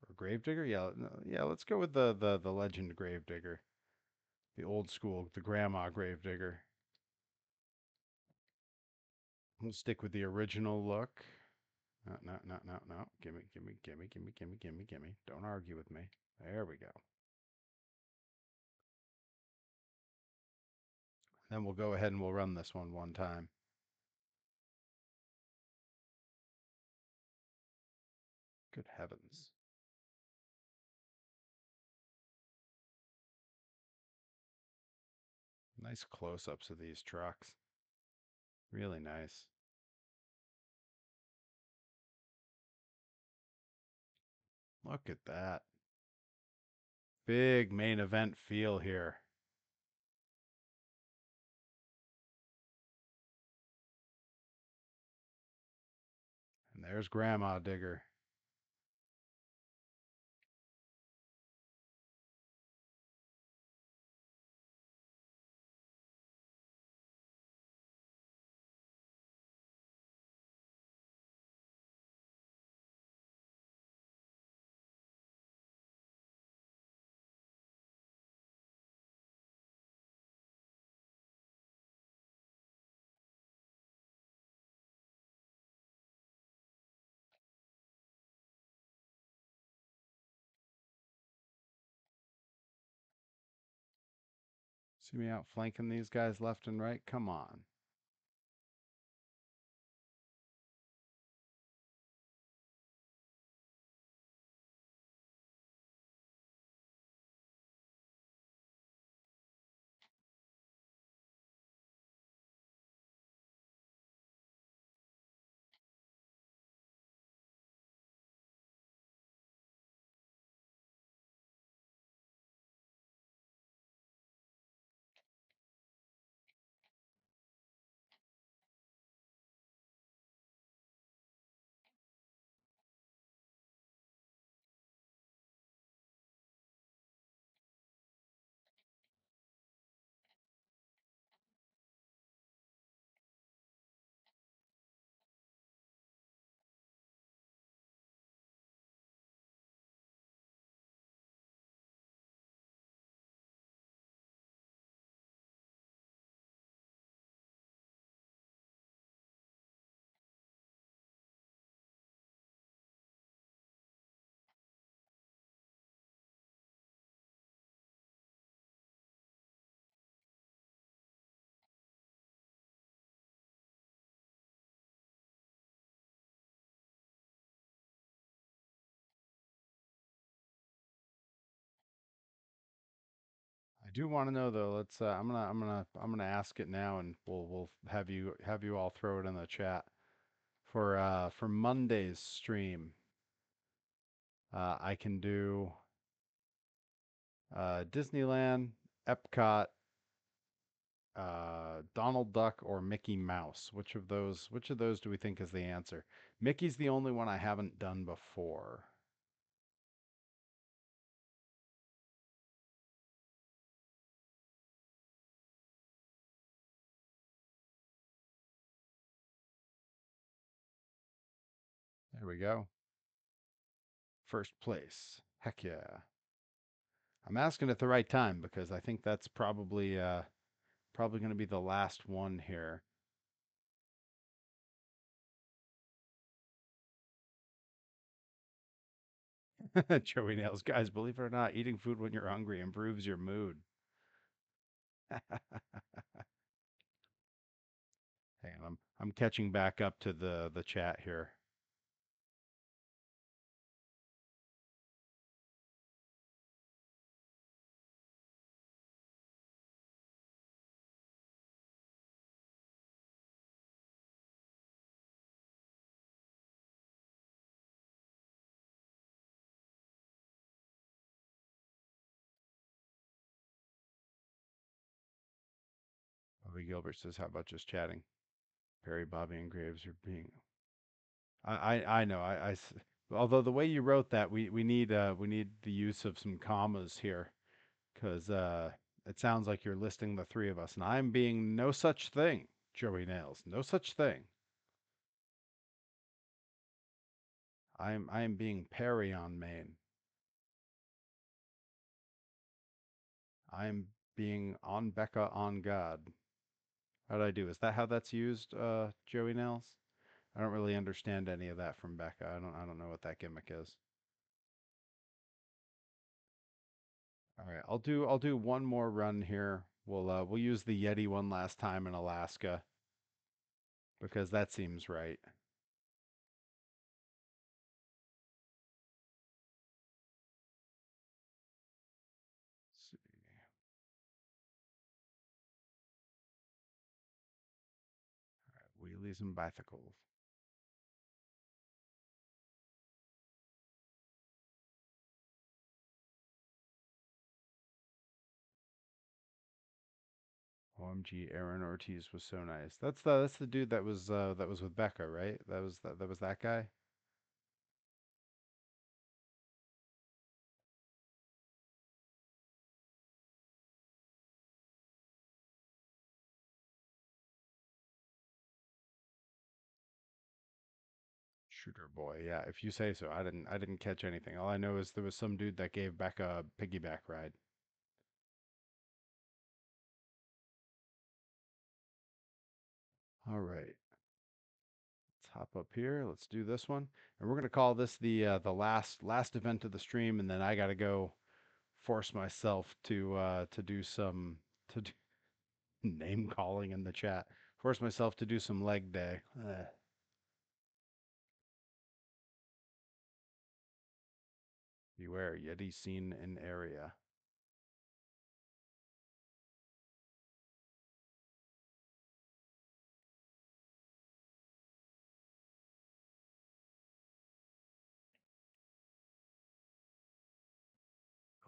or Gravedigger. Yeah, yeah. Let's go with the legend Gravedigger, the old school, the grandma Gravedigger. We'll stick with the original look. No, no, no, no, no. Gimme, gimme, gimme, gimme, gimme, gimme, gimme. Don't argue with me. There we go. Then we'll go ahead and we'll run this one time. Good heavens. Nice close-ups of these trucks. Really nice. Look at that. Big main event feel here. And there's Grandma Digger. See me out flanking these guys left and right? Come on. I do want to know though. Let's. I'm gonna ask it now, and we'll have you all throw it in the chat for Monday's stream. I can do Disneyland, Epcot, Donald Duck, or Mickey Mouse. Which of those do we think is the answer? Mickey's the only one I haven't done before. There we go. First place. Heck yeah. I'm asking at the right time because I think that's probably going to be the last one here. Joey Nails, guys, believe it or not, eating food when you're hungry improves your mood. Hang on, I'm catching back up to the chat here. Bobby Gilbert says, "How about just chatting?" Perry, Bobby, and Graves are being. I know. Although the way you wrote that, we need the use of some commas here, because it sounds like you're listing the three of us, and I'm being no such thing. Joey Nails, no such thing. I am being Perry on Maine. I am being on Becca on God. How did I do? Is that how that's used, Joey Nails? I don't really understand any of that from Becca. I don't know what that gimmick is. All right, I'll do one more run here. We'll use the Yeti one last time in Alaska because that seems right. Let's see. All right, wheelies and bicycles. OMG, Aaron Ortiz was so nice. That's the dude that was with Becca, right? That was that guy. Shooter boy. Yeah, if you say so. I didn't catch anything. All I know is there was some dude that gave Becca a piggyback ride. All right. Let's hop up here. Let's do this one. And we're gonna call this the last event of the stream, and then I gotta go force myself to do some to do name calling in the chat. Force myself to do some leg day. Beware, Yeti seen in area.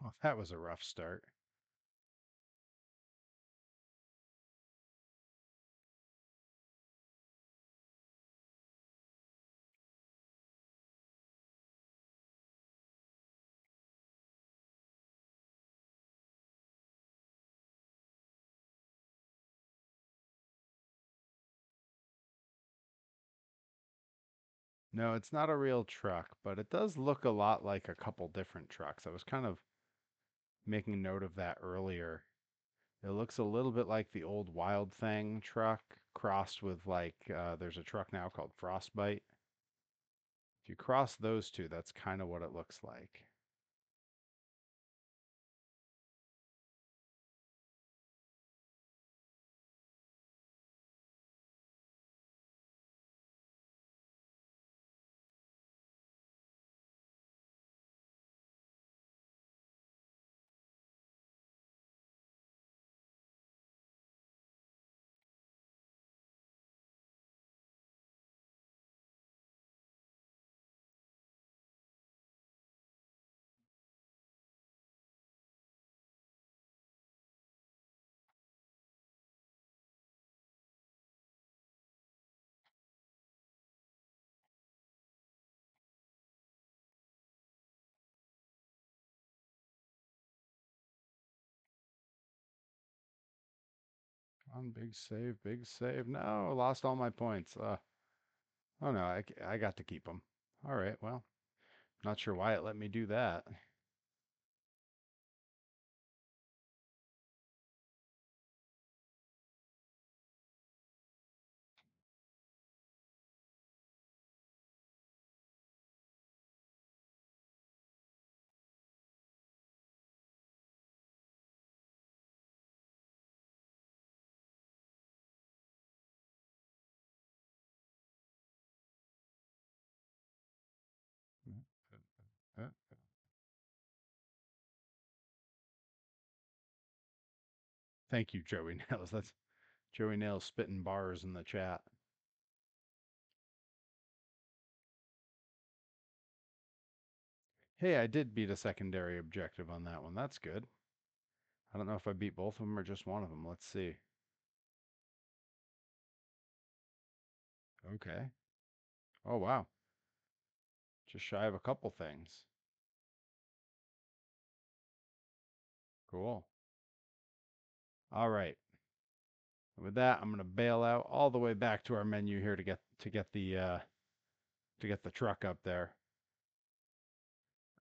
Well, that was a rough start. No, it's not a real truck, but it does look a lot like a couple different trucks. I was kind of making note of that earlier. It looks a little bit like the old Wild Thing truck crossed with there's a truck now called Frostbite. If you cross those two, that's kind of what it looks like. On, big save, big save. No, lost all my points. Oh no, I got to keep them. All right, well, not sure why it let me do that. Uh, Thank you, Joey Nails. That's Joey Nails spitting bars in the chat. Hey, I did beat a secondary objective on that one. That's good. I don't know if I beat both of them or just one of them. Let's see. Okay. Oh, wow. Just shy of a couple things. Cool. All right. With that, I'm gonna bail out all the way back to our menu here to get the truck up there.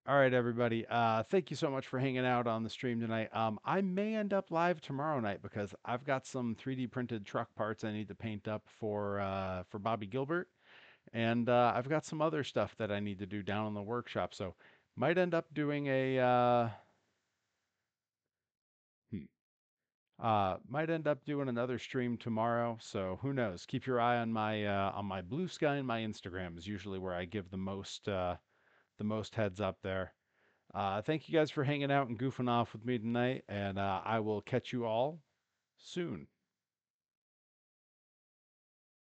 All right, everybody. Thank you so much for hanging out on the stream tonight. I may end up live tomorrow night because I've got some 3D printed truck parts I need to paint up for Bobby Gilbert, and I've got some other stuff that I need to do down in the workshop. So might end up doing a hmm, might end up doing another stream tomorrow. So who knows? Keep your eye on my Blue Sky and my Instagram is usually where I give the most heads up there. Thank you guys for hanging out and goofing off with me tonight, and I will catch you all soon.